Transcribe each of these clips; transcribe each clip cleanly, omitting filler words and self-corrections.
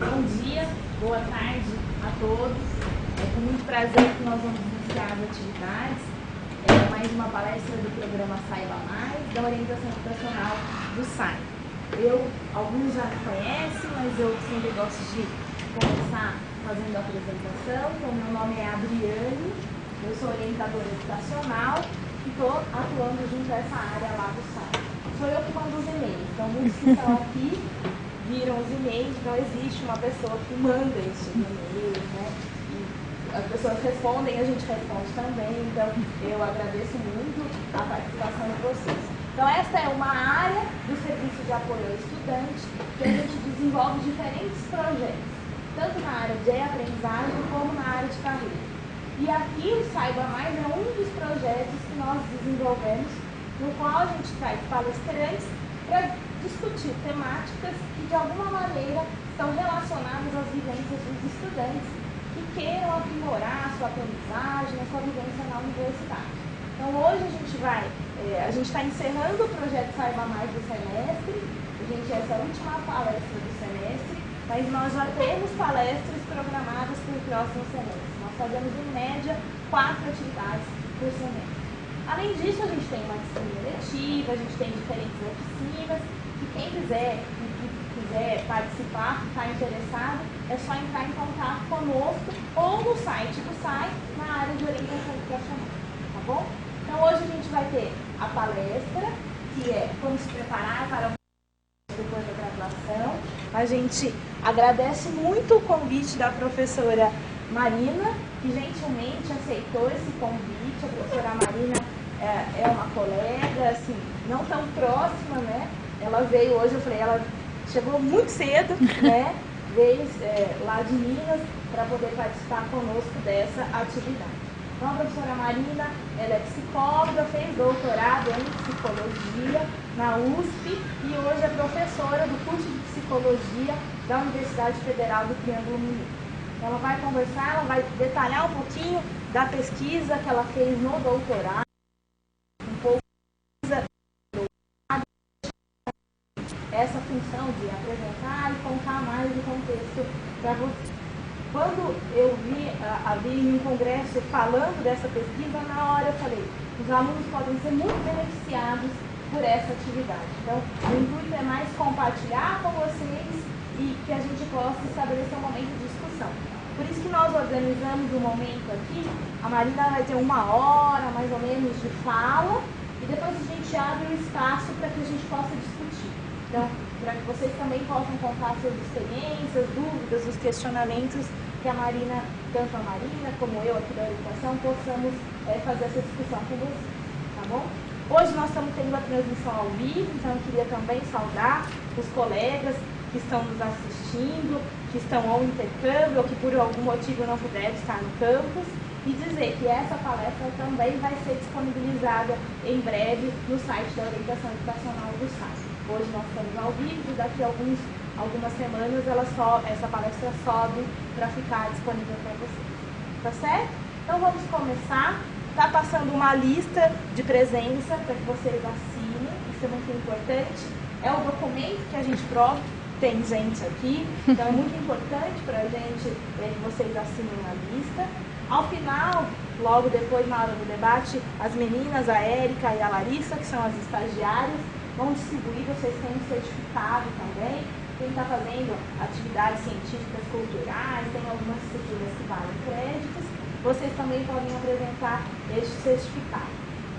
Bom dia, boa tarde a todos. É com muito prazer que nós vamos iniciar as atividades. Mais uma palestra do programa Saiba Mais, da orientação educacional do SAI. Alguns já me conhecem, mas eu sempre gosto de começar fazendo a apresentação. Então, meu nome é Adriane, eu sou orientadora educacional e estou atuando junto a essa área lá do SAI. Sou eu que mando os e-mails, então muitos que estão aqui viram os e-mails, então existe uma pessoa que manda esses e-mails, né? E as pessoas respondem, a gente responde também, então eu agradeço muito a participação de vocês. Então esta é uma área do Serviço de Apoio ao Estudante que a gente desenvolve diferentes projetos, tanto na área de aprendizagem como na área de carreira. E aqui o Saiba Mais é um dos projetos que nós desenvolvemos, no qual a gente traz palestrantes para discutir temáticas que de alguma maneira estão relacionadas às vivências dos estudantes que queiram aprimorar a sua aprendizagem, a sua vivência na universidade. Então hoje a gente está encerrando o projeto Saiba Mais do semestre, essa é a última palestra do semestre, mas nós já temos palestras programadas para o próximo semestre. Nós fazemos em média 4 atividades por semestre. Além disso, a gente tem uma disciplina eletiva, a gente tem diferentes oficinas, e quem quiser participar, ficar interessado, é só entrar em contato conosco ou no site do SAI, na área de orientação educacional, tá bom? Então hoje a gente vai ter a palestra, que é como se preparar para o depois da graduação. A gente agradece muito o convite da professora Marina, que gentilmente aceitou esse convite. A professora Marina é uma colega, assim, não tão próxima, né? Ela veio hoje, eu falei, ela chegou muito cedo, né? Veio lá de Minas para poder participar conosco dessa atividade. Então, a professora Marina, ela é psicóloga, fez doutorado em psicologia na USP e hoje é professora do curso de psicologia da Universidade Federal do Triângulo Mineiro. Ela vai conversar, ela vai detalhar um pouquinho da pesquisa que ela fez no doutorado, essa função de apresentar e contar mais do contexto para você. Quando eu vi um congresso falando dessa pesquisa, na hora eu falei, os alunos podem ser muito beneficiados por essa atividade. Então, o intuito é mais compartilhar com vocês e que a gente possa estabelecer um momento de discussão. Por isso que nós organizamos um momento aqui, a Marina vai ter 1 hora, mais ou menos, de fala, e depois a gente abre o espaço para que a gente possa discutir. Então, para que vocês também possam contar suas experiências, dúvidas, os questionamentos que a Marina, tanto a Marina como eu aqui da orientação, possamos fazer essa discussão com vocês, tá bom? Hoje nós estamos tendo a transmissão ao vivo, então eu queria também saudar os colegas que estão nos assistindo, que estão ao intercâmbio ou que por algum motivo não puderam estar no campus, e dizer que essa palestra também vai ser disponibilizada em breve no site da Orientação Educacional do SAI. Hoje nós estamos ao vivo e daqui a algumas semanas essa palestra sobe para ficar disponível para vocês. Tá certo? Então vamos começar. Está passando uma lista de presença para que vocês assinem, isso é muito importante. É o documento que a gente prova, tem gente aqui, então é muito importante para a gente que vocês assinem a lista. Ao final, logo depois, na hora do debate, as meninas, a Érica e a Larissa, que são as estagiárias, vão distribuir, vocês têm um certificado também. Quem está fazendo atividades científicas culturais, tem algumas disciplinas que valem créditos, vocês também podem apresentar este certificado.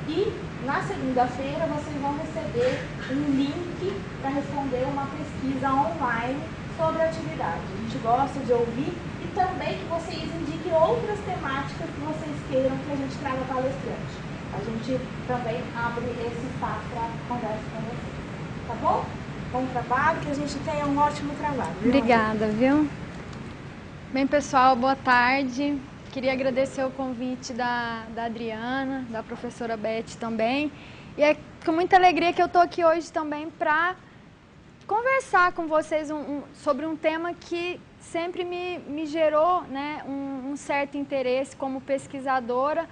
E na segunda-feira vocês vão receber um link para responder uma pesquisa online sobre a atividade. A gente gosta de ouvir e também que vocês indiquem outras temáticas que vocês queiram que a gente traga palestrante. A gente também abre esse espaço para conversa com vocês. Tá bom? Bom trabalho, que a gente tenha um ótimo trabalho. Viu? Obrigada, viu? Bem, pessoal, boa tarde. Queria agradecer o convite da Adriana, da professora Beth também. E é com muita alegria que eu estou aqui hoje também para conversar com vocês sobre um tema que sempre me gerou, né, um certo interesse como pesquisadora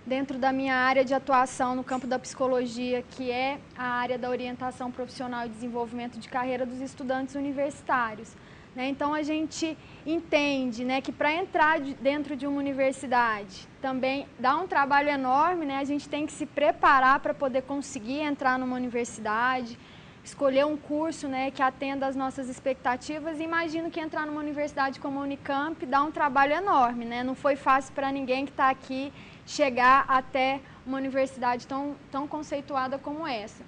dentro da minha área de atuação no campo da psicologia, que é a área da orientação profissional e desenvolvimento de carreira dos estudantes universitários. né? Então, a gente entende, né, que para entrar dentro de uma universidade também dá um trabalho enorme, né? A gente tem que se preparar para poder conseguir entrar numa universidade, escolher um curso, né, que atenda às nossas expectativas. E imagino que entrar numa universidade como a Unicamp dá um trabalho enorme, né? Não foi fácil para ninguém que está aqui chegar até uma universidade tão conceituada como essa.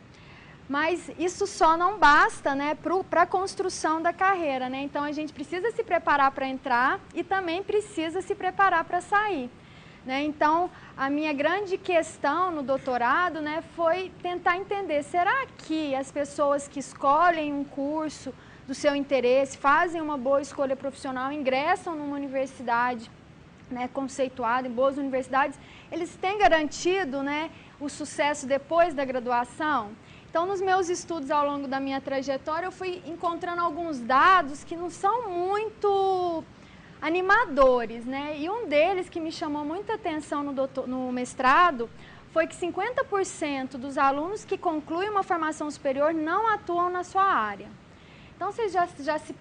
Mas isso só não basta, né, para a construção da carreira, né? Então, a gente precisa se preparar para entrar e também precisa se preparar para sair, né? Então, a minha grande questão no doutorado, né, foi tentar entender, será que as pessoas que escolhem um curso do seu interesse, fazem uma boa escolha profissional, ingressam numa universidade, né, conceituada, em boas universidades, eles têm garantido, né, o sucesso depois da graduação? Então, nos meus estudos ao longo da minha trajetória, eu fui encontrando alguns dados que não são muito animadores, né? E um deles que me chamou muita atenção no mestrado foi que 50% dos alunos que concluem uma formação superior não atuam na sua área. Então, vocês já se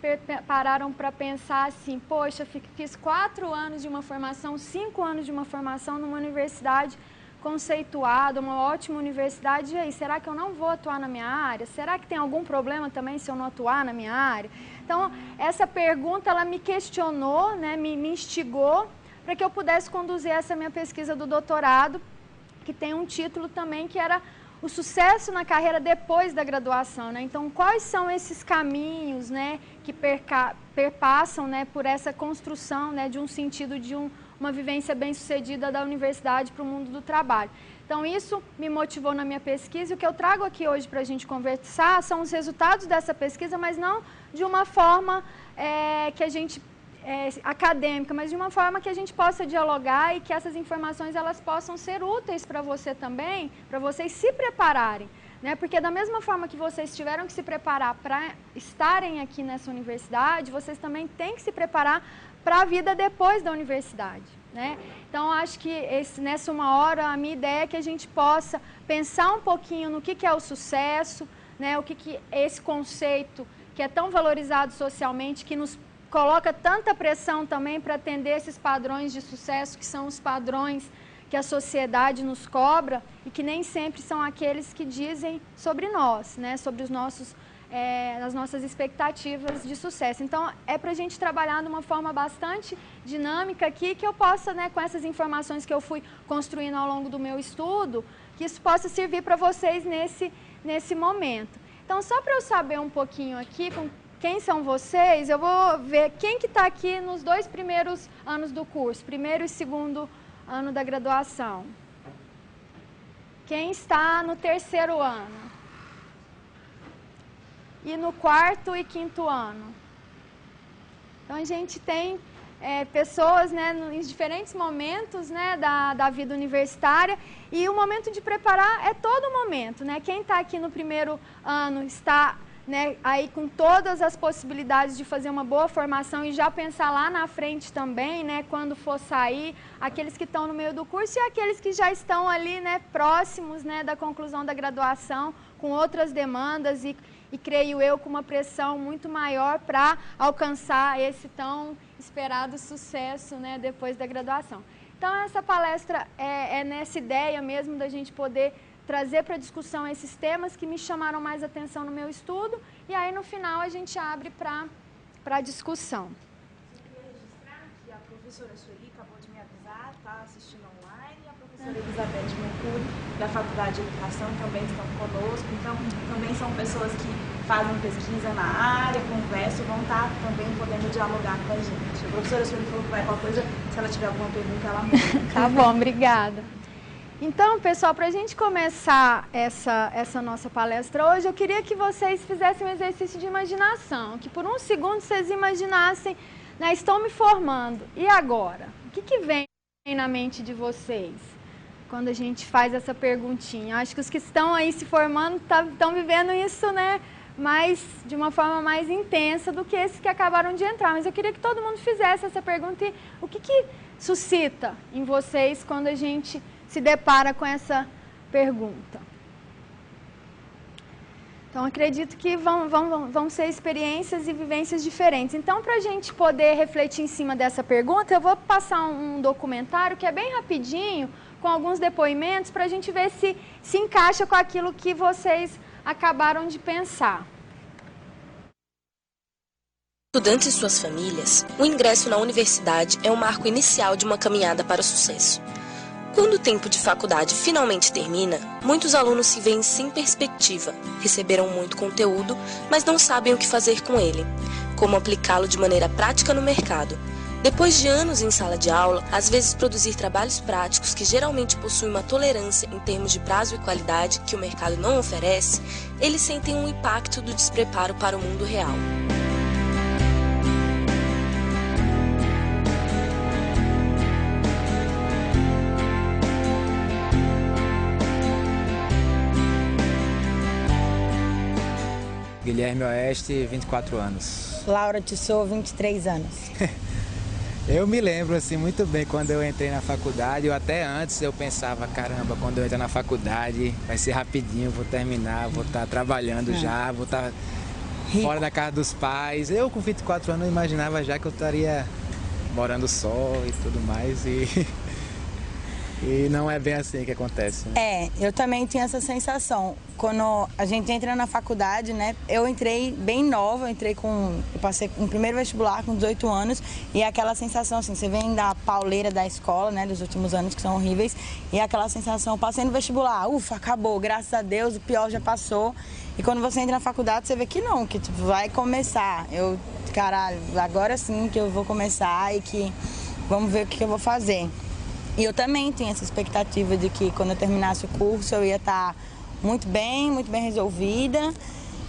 pararam para pensar assim, poxa, fiz 4 anos de uma formação, 5 anos de uma formação numa universidade conceituada, uma ótima universidade, e aí, será que eu não vou atuar na minha área? Será que tem algum problema também se eu não atuar na minha área? Então, essa pergunta, ela me questionou, né, me instigou para que eu pudesse conduzir essa minha pesquisa do doutorado, que tem um título também que era o sucesso na carreira depois da graduação, né? Então, quais são esses caminhos, né, que perpassam, né, por essa construção, né, de um sentido de uma vivência bem-sucedida da universidade para o mundo do trabalho. Então, isso me motivou na minha pesquisa, e o que eu trago aqui hoje para a gente conversar são os resultados dessa pesquisa, mas não de uma forma que a gente acadêmica, mas de uma forma que a gente possa dialogar e que essas informações elas possam ser úteis para você também, para vocês se prepararem, né? Porque da mesma forma que vocês tiveram que se preparar para estarem aqui nessa universidade, vocês também têm que se preparar para a vida depois da universidade, né? Então, acho que nessa uma hora, a minha ideia é que a gente possa pensar um pouquinho no que é o sucesso, né? O que é esse conceito que é tão valorizado socialmente, que nos coloca tanta pressão também para atender esses padrões de sucesso, que são os padrões que a sociedade nos cobra e que nem sempre são aqueles que dizem sobre nós, né? Sobre os nossos as nossas expectativas de sucesso. Então, é para a gente trabalhar de uma forma bastante dinâmica aqui, que eu possa, né, com essas informações que eu fui construindo ao longo do meu estudo, que isso possa servir para vocês nesse momento. Então, só para eu saber um pouquinho aqui com quem são vocês, eu vou ver quem que está aqui nos 2 primeiros anos do curso, primeiro e segundo ano da graduação. Quem está no 3º ano? E no 4º e 5º ano. Então, a gente tem pessoas, né, em diferentes momentos, né, da vida universitária, e o momento de preparar é todo momento, né? Quem está aqui no 1º ano está, né, aí com todas as possibilidades de fazer uma boa formação e já pensar lá na frente também, né, quando for sair, aqueles que estão no meio do curso e aqueles que já estão ali, né, próximos, né, da conclusão da graduação, com outras demandas e creio eu com uma pressão muito maior para alcançar esse tão esperado sucesso, né, depois da graduação. Então, essa palestra é nessa ideia mesmo da gente poder trazer para discussão esses temas que me chamaram mais atenção no meu estudo, e aí no final a gente abre para discussão. Eu queria registrar que a professora Sueli acabou de me avisar, está assistindo online, e a professora Elizabeth Mercuri, da Faculdade de Educação, também estão conosco. Então, também são pessoas que fazem pesquisa na área, conversam, vão estar também podendo dialogar com a gente. A professora Sueli falou que vai qualquer coisa, se ela tiver alguma pergunta, ela manda. Tá bom, obrigada. Então, pessoal, para a gente começar essa nossa palestra hoje, eu queria que vocês fizessem um exercício de imaginação, que por um segundo vocês imaginassem, né, estou me formando, e agora? O que vem na mente de vocês quando a gente faz essa perguntinha? Acho que os que estão aí se formando estão vivendo isso, né, de uma forma mais intensa do que esses que acabaram de entrar. Mas eu queria que todo mundo fizesse essa pergunta e o que suscita em vocês quando a gente se depara com essa pergunta. Então, acredito que vão ser experiências e vivências diferentes. Então, para a gente poder refletir em cima dessa pergunta, eu vou passar um documentário que é bem rapidinho, com alguns depoimentos, para a gente ver se encaixa com aquilo que vocês acabaram de pensar. Estudantes e suas famílias, o ingresso na universidade é um marco inicial de uma caminhada para o sucesso. Quando o tempo de faculdade finalmente termina, muitos alunos se veem sem perspectiva, receberam muito conteúdo, mas não sabem o que fazer com ele, como aplicá-lo de maneira prática no mercado. Depois de anos em sala de aula, às vezes produzir trabalhos práticos que geralmente possuem uma tolerância em termos de prazo e qualidade que o mercado não oferece, eles sentem um impacto do despreparo para o mundo real. Guilherme Oeste, 24 anos. Laura Tissot, 23 anos. Eu me lembro assim muito bem quando eu entrei na faculdade, ou até antes eu pensava, caramba, quando eu entrar na faculdade vai ser rapidinho, vou terminar, vou estar trabalhando já, vou estar fora da casa dos pais. Eu com 24 anos eu imaginava já que eu estaria morando só e tudo mais e não é bem assim que acontece, né? Eu também tinha essa sensação. Quando a gente entra na faculdade, né? Eu entrei bem nova, eu passei um primeiro vestibular com 18 anos e aquela sensação assim, você vem da pauleira da escola, né? Dos últimos anos que são horríveis e aquela sensação, passei no vestibular, ufa, acabou, graças a Deus, o pior já passou. E quando você entra na faculdade, você vê que não, que tipo, vai começar. Caralho, agora sim que eu vou começar e que vamos ver o que eu vou fazer. E eu também tinha essa expectativa de que quando eu terminasse o curso eu ia estar muito bem resolvida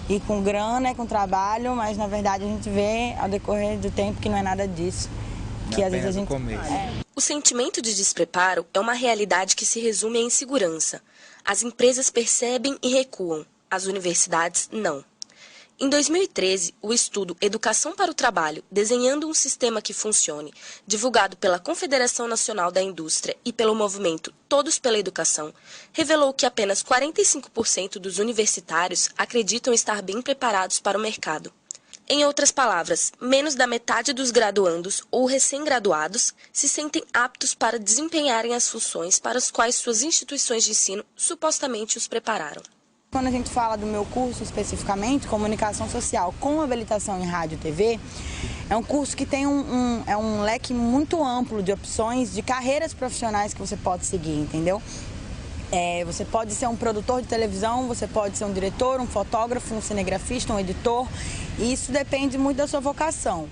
e com grana e com trabalho, mas na verdade a gente vê ao decorrer do tempo que não é nada disso. Que às vezes a gente... O sentimento de despreparo é uma realidade que se resume à insegurança. As empresas percebem e recuam, as universidades não. Em 2013, o estudo Educação para o Trabalho, desenhando um sistema que funcione, divulgado pela Confederação Nacional da Indústria e pelo movimento Todos pela Educação, revelou que apenas 45% dos universitários acreditam estar bem preparados para o mercado. Em outras palavras, menos da metade dos graduandos ou recém-graduados se sentem aptos para desempenharem as funções para as quais suas instituições de ensino supostamente os prepararam. Quando a gente fala do meu curso especificamente, Comunicação Social com habilitação em rádio e TV, é um curso que tem um leque muito amplo de opções de carreiras profissionais que você pode seguir, entendeu? Você pode ser um produtor de televisão, você pode ser um diretor, um fotógrafo, um cinegrafista, um editor, e isso depende muito da sua vocação.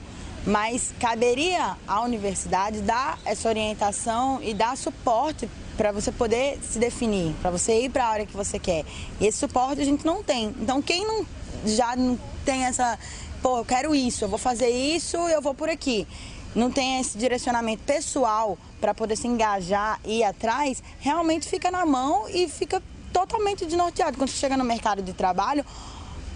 Mas caberia à universidade dar essa orientação e dar suporte para você poder se definir, para você ir para a área que você quer. E esse suporte a gente não tem. Então, quem já não tem essa, pô, eu quero isso, eu vou fazer isso, eu vou por aqui, não tem esse direcionamento pessoal para poder se engajar e ir atrás, realmente fica na mão e fica totalmente desnorteado. Quando você chega no mercado de trabalho,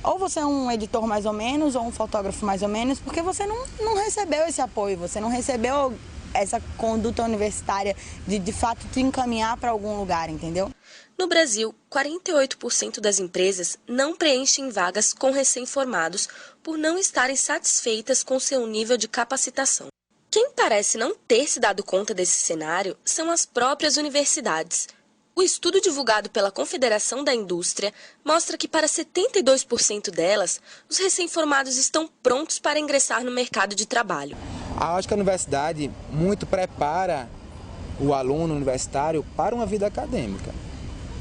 ou você é um editor mais ou menos, ou um fotógrafo mais ou menos, porque você não recebeu esse apoio, você não recebeu essa conduta universitária de fato te encaminhar para algum lugar, entendeu? No Brasil, 48% das empresas não preenchem vagas com recém-formados por não estarem satisfeitas com seu nível de capacitação. Quem parece não ter se dado conta desse cenário são as próprias universidades. O estudo divulgado pela Confederação da Indústria mostra que para 72% delas, os recém-formados estão prontos para ingressar no mercado de trabalho. Acho que a universidade muito prepara o aluno universitário para uma vida acadêmica.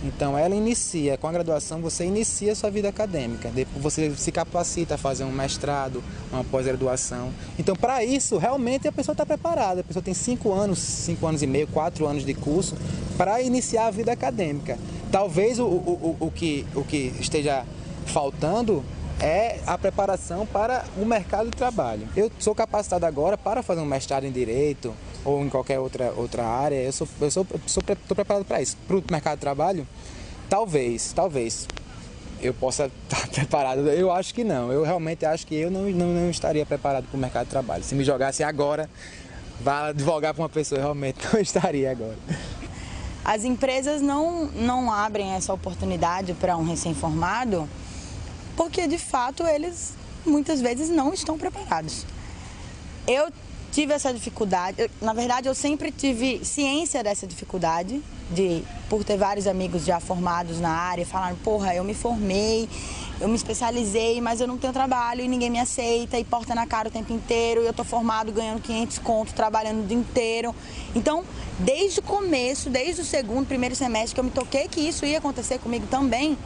Então ela inicia, com a graduação você inicia a sua vida acadêmica, depois você se capacita a fazer um mestrado, uma pós-graduação. Então para isso realmente a pessoa está preparada, a pessoa tem 5 anos e meio, 4 anos de curso para iniciar a vida acadêmica. Talvez o que esteja faltando é a preparação para o mercado de trabalho. Eu sou capacitado agora para fazer um mestrado em Direito ou em qualquer outra área, eu estou preparado para isso. Para o mercado de trabalho, talvez eu possa estar preparado. Eu acho que não, eu realmente acho que eu não estaria preparado para o mercado de trabalho. Se me jogasse agora, vá advogar para uma pessoa, eu realmente não estaria agora. As empresas não abrem essa oportunidade para um recém-formado porque de fato eles muitas vezes não estão preparados. Eu tive essa dificuldade, na verdade eu sempre tive ciência dessa dificuldade, por ter vários amigos já formados na área, falaram, porra, eu me formei, eu me especializei, mas eu não tenho trabalho e ninguém me aceita, e porta na cara o tempo inteiro, e eu tô formado ganhando 500 conto, trabalhando o dia inteiro. Então, desde o começo, desde o primeiro semestre, que eu me toquei que isso ia acontecer comigo também,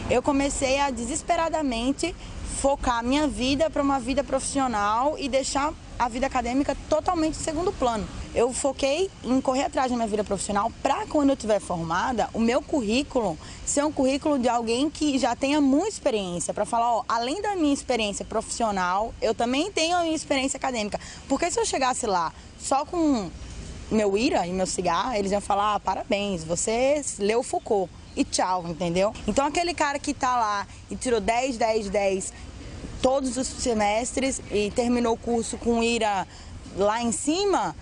eu comecei a desesperadamente focar minha vida para uma vida profissional e deixar a vida acadêmica totalmente em segundo plano. Eu foquei em correr atrás da minha vida profissional para, quando eu estiver formada, o meu currículo ser um currículo de alguém que já tenha muita experiência, para falar, ó, além da minha experiência profissional, eu também tenho a minha experiência acadêmica. Porque se eu chegasse lá só com meu IRA e meu cigarro, eles iam falar, parabéns, você leu Foucault. E tchau, entendeu? Então aquele cara que tá lá e tirou 10, 10, 10 todos os semestres e terminou o curso com IRA lá em cima,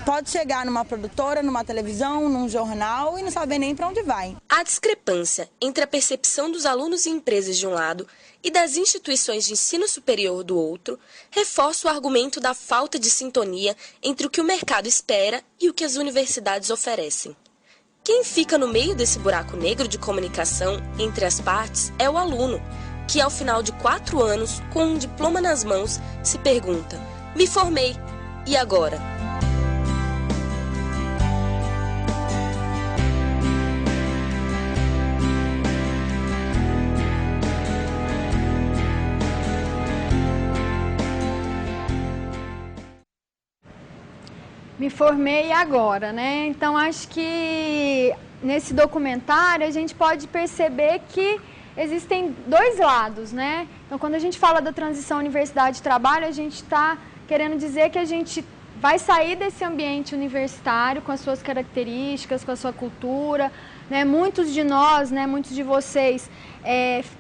pode chegar numa produtora, numa televisão, num jornal e não saber nem para onde vai. A discrepância entre a percepção dos alunos e empresas de um lado e das instituições de ensino superior do outro reforça o argumento da falta de sintonia entre o que o mercado espera e o que as universidades oferecem. Quem fica no meio desse buraco negro de comunicação entre as partes é o aluno, que ao final de 4 anos, com um diploma nas mãos, se pergunta: me formei, e agora? Me formei agora, né? Então, acho que nesse documentário a gente pode perceber que existem dois lados, né? Então, quando a gente fala da transição universidade-trabalho, a gente está querendo dizer que a gente vai sair desse ambiente universitário com as suas características, com a sua cultura, né? Muitos de nós, né, muitos de vocês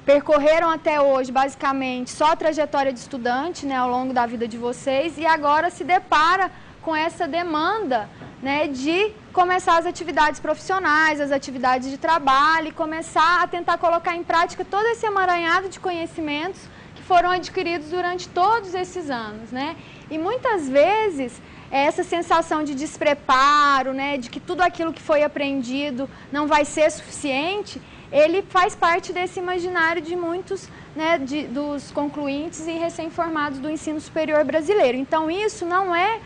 percorreram até hoje, basicamente, só a trajetória de estudante, né, ao longo da vida de vocês, e agora se depara com essa demanda, né, de começar as atividades profissionais, as atividades de trabalho e começar a tentar colocar em prática todo esse emaranhado de conhecimentos que foram adquiridos durante todos esses anos, né? E muitas vezes essa sensação de despreparo, né, de que tudo aquilo que foi aprendido não vai ser suficiente, ele faz parte desse imaginário de muitos, né, dos concluintes e recém-formados do ensino superior brasileiro. Então, isso não é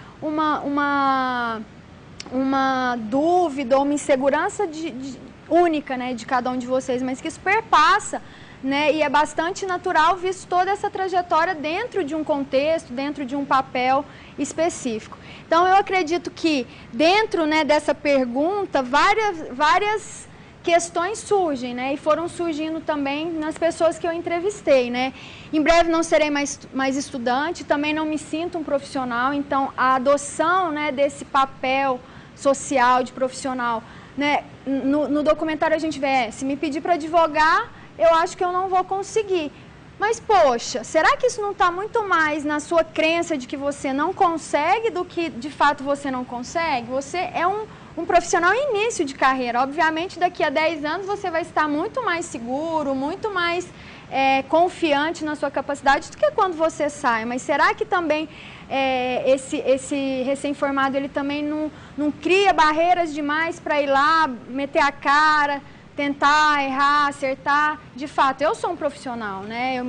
uma dúvida ou uma insegurança única, né, de cada um de vocês, mas que isso perpassa, né, e é bastante natural visto toda essa trajetória dentro de um contexto, dentro de um papel específico. Então, eu acredito que dentro, né, dessa pergunta, várias questões surgem, né, e foram surgindo também nas pessoas que eu entrevistei, né. Em breve não serei mais estudante, também não me sinto um profissional, então a adoção, né, desse papel social de profissional, né, no documentário a gente vê, se me pedir para advogar, eu acho que eu não vou conseguir. Mas, poxa, será que isso não está muito mais na sua crença de que você não consegue do que, de fato, você não consegue? Você é um profissional em início de carreira. Obviamente, daqui a 10 anos você vai estar muito mais seguro, muito mais confiante na sua capacidade do que quando você sai. Mas será que também esse recém-formado ele também não cria barreiras demais para ir lá, meter a cara, tentar errar, acertar? De fato, eu sou um profissional, né? Eu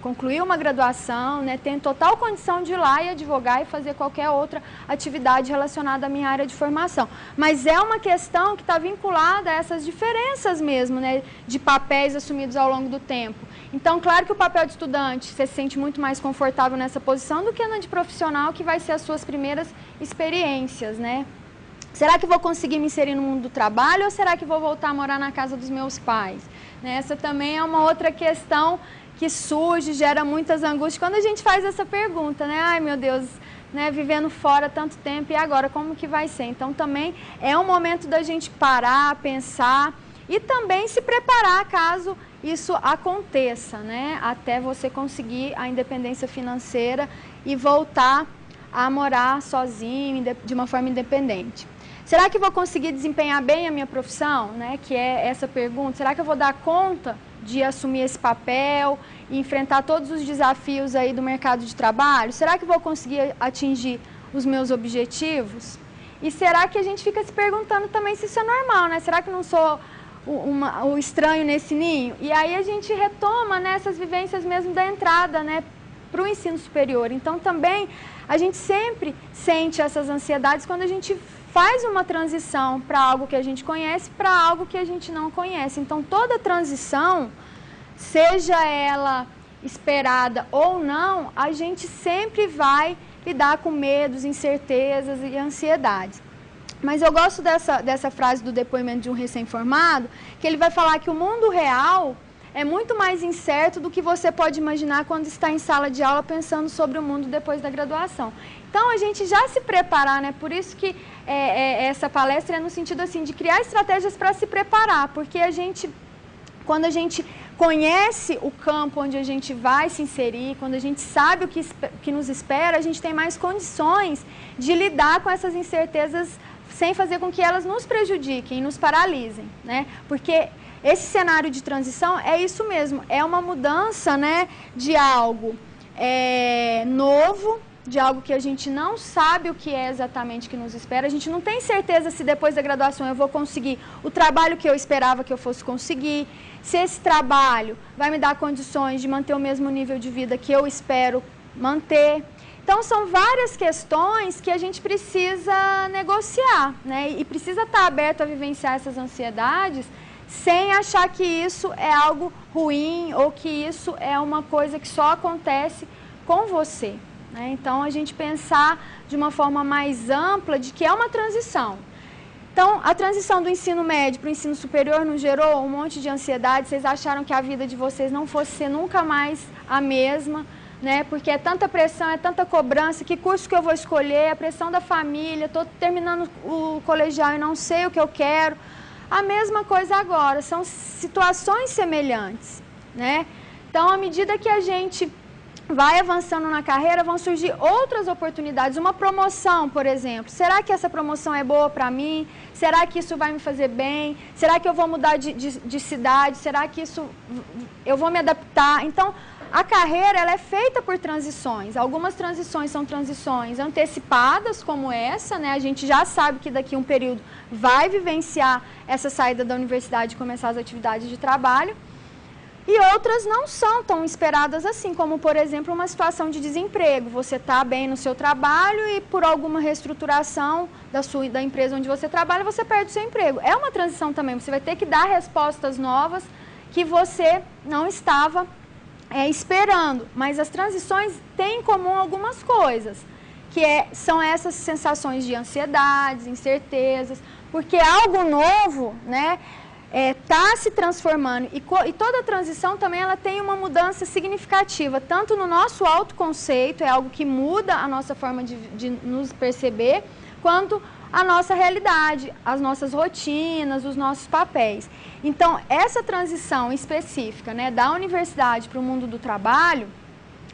concluí uma graduação, né? Tenho total condição de ir lá e advogar e fazer qualquer outra atividade relacionada à minha área de formação. Mas é uma questão que está vinculada a essas diferenças mesmo, né? De papéis assumidos ao longo do tempo. Então, claro que o papel de estudante, você se sente muito mais confortável nessa posição do que na de profissional, que vai ser as suas primeiras experiências, né? Será que vou conseguir me inserir no mundo do trabalho ou será que vou voltar a morar na casa dos meus pais? Essa também é uma outra questão que surge, gera muitas angústias quando a gente faz essa pergunta, né? Ai, meu Deus, né, vivendo fora tanto tempo, e agora como que vai ser? Então, também é um momento da gente parar, pensar e também se preparar caso isso aconteça, né? Até você conseguir a independência financeira e voltar a morar sozinho, de uma forma independente. Será que vou conseguir desempenhar bem a minha profissão, né? Que é essa pergunta. Será que eu vou dar conta de assumir esse papel e enfrentar todos os desafios aí do mercado de trabalho? Será que vou conseguir atingir os meus objetivos? E será que a gente fica se perguntando também se isso é normal, né? Será que não sou o estranho nesse ninho? E aí a gente retoma, né, essas vivências mesmo da entrada, né, para o ensino superior. Então também a gente sempre sente essas ansiedades quando a gente faz uma transição para algo que a gente conhece para algo que a gente não conhece. Então toda transição, seja ela esperada ou não, a gente sempre vai lidar com medos, incertezas e ansiedades. Mas eu gosto dessa frase do depoimento de um recém-formado, que ele vai falar que o mundo real é muito mais incerto do que você pode imaginar quando está em sala de aula pensando sobre o mundo depois da graduação. Então, a gente já se preparar, né? Por isso que essa palestra é no sentido assim, de criar estratégias para se preparar, porque quando a gente conhece o campo onde a gente vai se inserir, quando a gente sabe o que nos espera, a gente tem mais condições de lidar com essas incertezas sem fazer com que elas nos prejudiquem, nos paralisem, né? Porque esse cenário de transição é isso mesmo, é uma mudança, né, de algo novo, de algo que a gente não sabe o que é exatamente que nos espera. A gente não tem certeza se depois da graduação eu vou conseguir o trabalho que eu esperava que eu fosse conseguir, se esse trabalho vai me dar condições de manter o mesmo nível de vida que eu espero manter. Então, são várias questões que a gente precisa negociar, né? E precisa estar aberto a vivenciar essas ansiedades sem achar que isso é algo ruim ou que isso é uma coisa que só acontece com você, né? Então, a gente pensar de uma forma mais ampla de que é uma transição. Então, a transição do ensino médio para o ensino superior não gerou um monte de ansiedade? Vocês acharam que a vida de vocês não fosse ser nunca mais a mesma, né? Porque é tanta pressão, é tanta cobrança, que curso que eu vou escolher, a pressão da família, estou terminando o colegial e não sei o que eu quero. A mesma coisa agora, são situações semelhantes, né? Então, à medida que a gente vai avançando na carreira, vão surgir outras oportunidades. Uma promoção, por exemplo. Será que essa promoção é boa para mim? Será que isso vai me fazer bem? Será que eu vou mudar de cidade? Será que eu vou me adaptar? Então, a carreira ela é feita por transições. Algumas transições são transições antecipadas, como essa, né? A gente já sabe que daqui a um período vai vivenciar essa saída da universidade e começar as atividades de trabalho. E outras não são tão esperadas assim, como, por exemplo, uma situação de desemprego. Você está bem no seu trabalho e, por alguma reestruturação da empresa onde você trabalha, você perde o seu emprego. É uma transição também, você vai ter que dar respostas novas que você não estava esperando. Mas as transições têm em comum algumas coisas, que são essas sensações de ansiedades, incertezas, porque algo novo, né? Está se transformando e toda transição também ela tem uma mudança significativa, tanto no nosso autoconceito, é algo que muda a nossa forma de nos perceber, quanto a nossa realidade, as nossas rotinas, os nossos papéis. Então, essa transição específica, né, da universidade para o mundo do trabalho,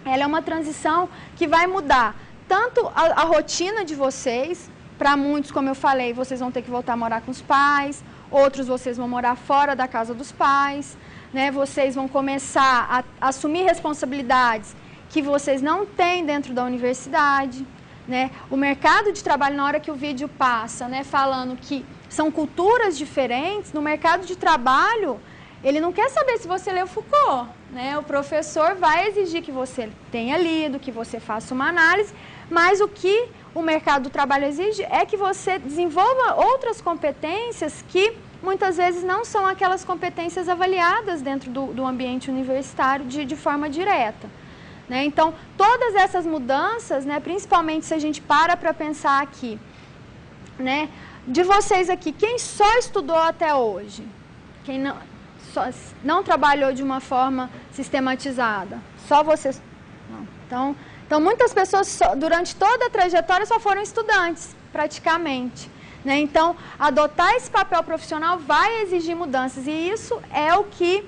ela é uma transição que vai mudar tanto a rotina de vocês, para muitos, como eu falei, vocês vão ter que voltar a morar com os pais, outros vocês vão morar fora da casa dos pais, né? Vocês vão começar a assumir responsabilidades que vocês não têm dentro da universidade, né? O mercado de trabalho, na hora que o vídeo passa, né, falando que são culturas diferentes, no mercado de trabalho, ele não quer saber se você leu Foucault, né? O professor vai exigir que você tenha lido, que você faça uma análise, mas o que o mercado do trabalho exige é que você desenvolva outras competências que muitas vezes não são aquelas competências avaliadas dentro do ambiente universitário de forma direta, né? Então, todas essas mudanças, né, principalmente se a gente para pensar aqui, né, de vocês aqui, quem só estudou até hoje, quem não trabalhou de uma forma sistematizada, só vocês... Não. Então, muitas pessoas, durante toda a trajetória, só foram estudantes, praticamente, né? Então, adotar esse papel profissional vai exigir mudanças, e isso é o que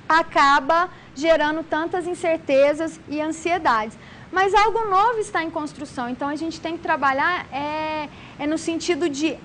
acaba gerando tantas incertezas e ansiedades. Mas algo novo está em construção, então a gente tem que trabalhar no sentido de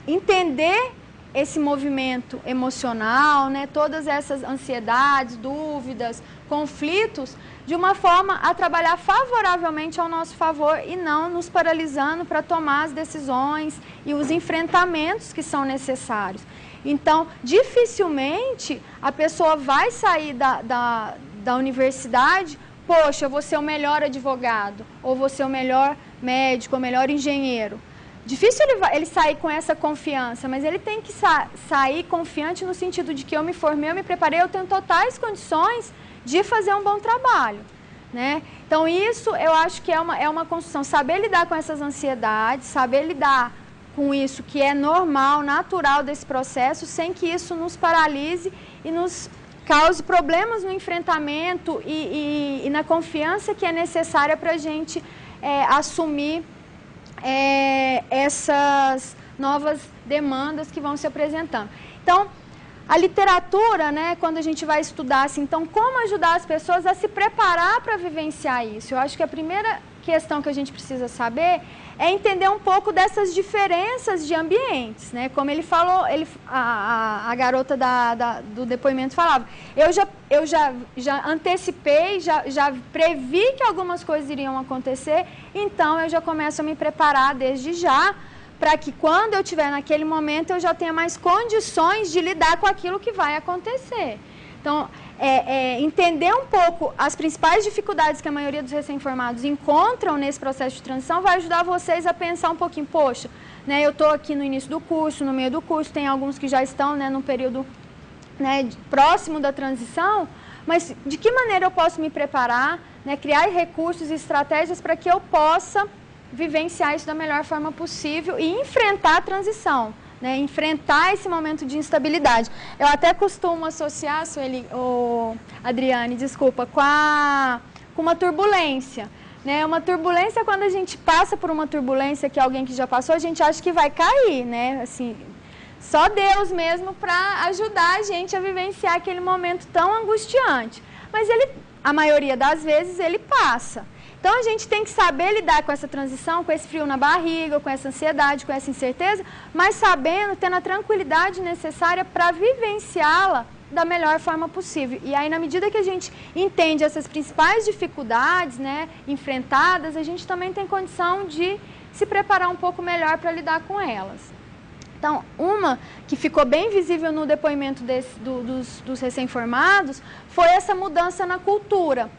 entender esse movimento emocional, né, todas essas ansiedades, dúvidas, conflitos, de uma forma a trabalhar favoravelmente ao nosso favor e não nos paralisando para tomar as decisões e os enfrentamentos que são necessários. Então, dificilmente a pessoa vai sair da universidade, poxa, eu vou ser o melhor advogado, ou vou ser o melhor médico, o melhor engenheiro. Difícil ele sair com essa confiança, mas ele tem que sair confiante no sentido de que eu me formei, eu me preparei, eu tenho totais condições de fazer um bom trabalho, né? Então isso eu acho que é uma construção, saber lidar com essas ansiedades, saber lidar com isso que é normal, natural desse processo, sem que isso nos paralise e nos cause problemas no enfrentamento e na confiança que é necessária para a gente assumir essas novas demandas que vão se apresentando. Então, a literatura, né, quando a gente vai estudar, assim, então, como ajudar as pessoas a se preparar para vivenciar isso? Eu acho que a primeira questão que a gente precisa saber é entender um pouco dessas diferenças de ambientes, né? Como ele falou, a garota do depoimento falava, eu já antecipei, já previ que algumas coisas iriam acontecer, então eu já começo a me preparar desde já, para que quando eu estiver naquele momento eu já tenha mais condições de lidar com aquilo que vai acontecer. Então, entender um pouco as principais dificuldades que a maioria dos recém-formados encontram nesse processo de transição vai ajudar vocês a pensar um pouquinho, poxa, né, eu estou aqui no início do curso, no meio do curso, tem alguns que já estão, né, num período, né, próximo da transição, mas de que maneira eu posso me preparar, né, criar recursos e estratégias para que eu possa vivenciar isso da melhor forma possível e enfrentar a transição, né, enfrentar esse momento de instabilidade. Eu até costumo associar, Adriane, desculpa, com uma turbulência. Né? Uma turbulência, quando a gente passa por uma turbulência que alguém que já passou, a gente acha que vai cair, né? Assim, só Deus mesmo para ajudar a gente a vivenciar aquele momento tão angustiante. Mas a maioria das vezes, ele passa. Então, a gente tem que saber lidar com essa transição, com esse frio na barriga, com essa ansiedade, com essa incerteza, mas sabendo, tendo a tranquilidade necessária para vivenciá-la da melhor forma possível. E aí, na medida que a gente entende essas principais dificuldades, né, enfrentadas, a gente também tem condição de se preparar um pouco melhor para lidar com elas. Então, uma que ficou bem visível no depoimento dos recém-formados foi essa mudança na cultura.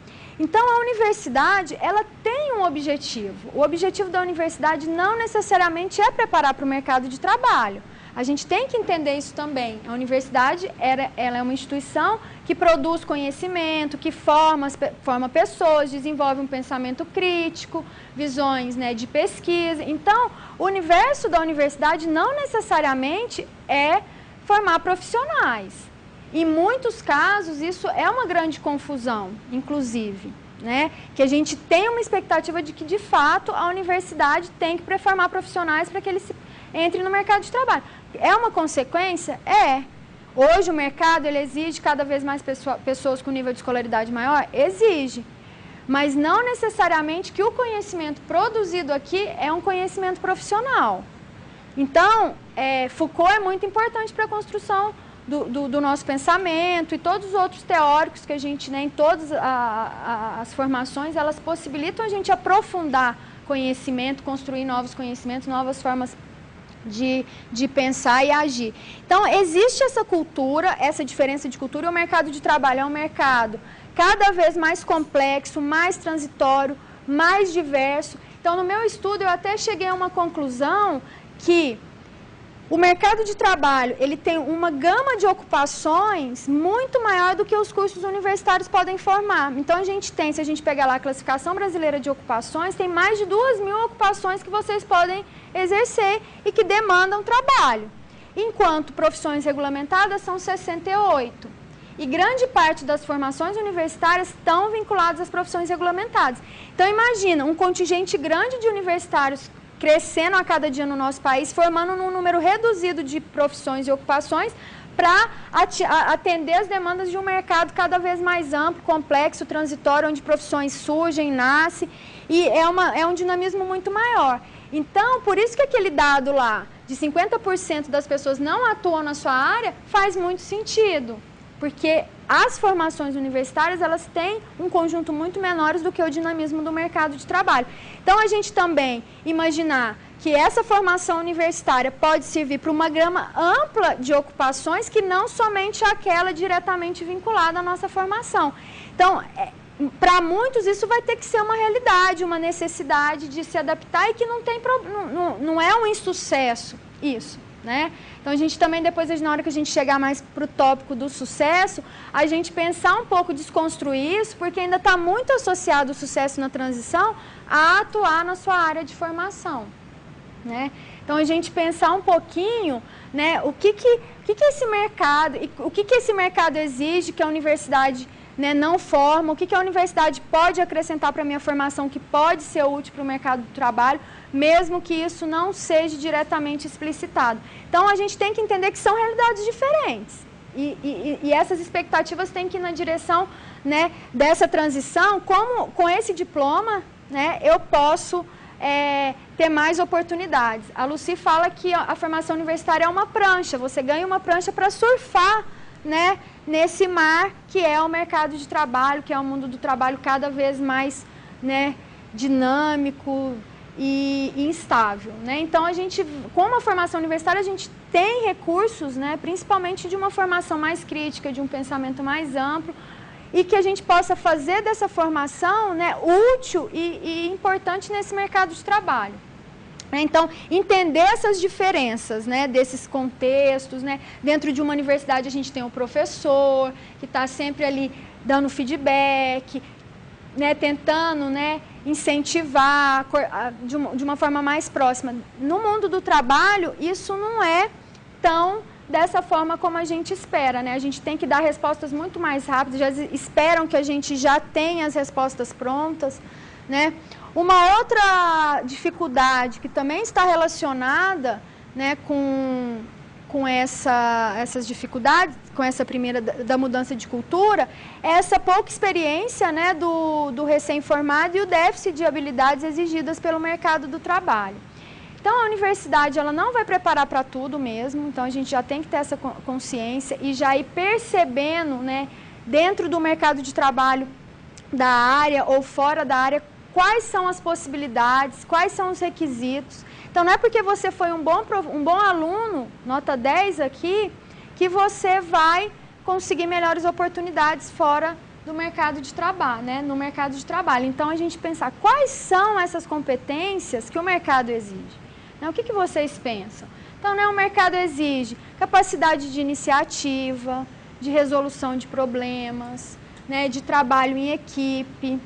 Então, a universidade, ela tem um objetivo. O objetivo da universidade não necessariamente é preparar para o mercado de trabalho. A gente tem que entender isso também. A universidade, ela é uma instituição que produz conhecimento, que forma pessoas, desenvolve um pensamento crítico, visões, né, de pesquisa. Então, o universo da universidade não necessariamente é formar profissionais. Em muitos casos, isso é uma grande confusão, inclusive, né? Que a gente tem uma expectativa de que, de fato, a universidade tem que pré-formar profissionais para que eles entrem no mercado de trabalho. É uma consequência? É. Hoje o mercado ele exige cada vez mais pessoas com nível de escolaridade maior? Exige. Mas não necessariamente que o conhecimento produzido aqui é um conhecimento profissional. Então, Foucault é muito importante para a construção do nosso pensamento e todos os outros teóricos que a gente, né, em todas as formações, elas possibilitam a gente aprofundar conhecimento, construir novos conhecimentos, novas formas de pensar e agir. Então, existe essa cultura, essa diferença de cultura, e o mercado de trabalho é um mercado cada vez mais complexo, mais transitório, mais diverso. Então, no meu estudo, eu até cheguei a uma conclusão que o mercado de trabalho, ele tem uma gama de ocupações muito maior do que os cursos universitários podem formar. Então, se a gente pegar lá a classificação brasileira de ocupações, tem mais de 2.000 ocupações que vocês podem exercer e que demandam trabalho. Enquanto profissões regulamentadas são 68. E grande parte das formações universitárias estão vinculadas às profissões regulamentadas. Então, imagina, um contingente grande de universitários crescendo a cada dia no nosso país, formando um número reduzido de profissões e ocupações para atender as demandas de um mercado cada vez mais amplo, complexo, transitório, onde profissões surgem, nascem, e é um dinamismo muito maior. Então, por isso que aquele dado lá, de 50% das pessoas não atuam na sua área, faz muito sentido, porque as formações universitárias, elas têm um conjunto muito menores do que o dinamismo do mercado de trabalho. Então, a gente também imaginar que essa formação universitária pode servir para uma gama ampla de ocupações que não somente aquela diretamente vinculada à nossa formação. Então, para muitos isso vai ter que ser uma realidade, uma necessidade de se adaptar e que não é um insucesso isso, né? Então a gente também depois, na hora que a gente chegar mais para o tópico do sucesso, a gente pensar um pouco, desconstruir isso, porque ainda está muito associado o sucesso na transição a atuar na sua área de formação, né? Então a gente pensar um pouquinho, né, o que esse mercado, o que esse mercado exige que a universidade, né, não forma, o que a universidade pode acrescentar para a minha formação que pode ser útil para o mercado do trabalho, mesmo que isso não seja diretamente explicitado. Então, a gente tem que entender que são realidades diferentes. E essas expectativas têm que ir na direção, né, dessa transição, como com esse diploma, né, eu posso ter mais oportunidades. A Lucy fala que a formação universitária é uma prancha, você ganha uma prancha para surfar, né, nesse mar que é o mercado de trabalho, que é o mundo do trabalho cada vez mais, né, dinâmico e instável, né? Então, a gente, com uma formação universitária, a gente tem recursos, né, principalmente de uma formação mais crítica, de um pensamento mais amplo, e que a gente possa fazer dessa formação, né, útil e importante nesse mercado de trabalho. Então, entender essas diferenças, né, desses contextos, né? Dentro de uma universidade a gente tem um professor que está sempre ali dando feedback, né, tentando, né, incentivar de uma forma mais próxima. No mundo do trabalho, isso não é tão dessa forma como a gente espera, né? A gente tem que dar respostas muito mais rápidas, já esperam que a gente já tenha as respostas prontas, né? Uma outra dificuldade que também está relacionada, né, com essas dificuldades, com essa primeira da mudança de cultura, é essa pouca experiência, né, do recém-formado e o déficit de habilidades exigidas pelo mercado do trabalho. Então, a universidade ela não vai preparar para tudo mesmo, então a gente já tem que ter essa consciência e já ir percebendo, né, dentro do mercado de trabalho da área ou fora da área, quais são as possibilidades, quais são os requisitos. Então, não é porque você foi um bom aluno, nota 10 aqui, que você vai conseguir melhores oportunidades fora do mercado de trabalho, né? No mercado de trabalho. Então, a gente pensar quais são essas competências que o mercado exige. Né? O que vocês pensam? Então, né, o mercado exige capacidade de iniciativa, de resolução de problemas, né, de trabalho em equipe,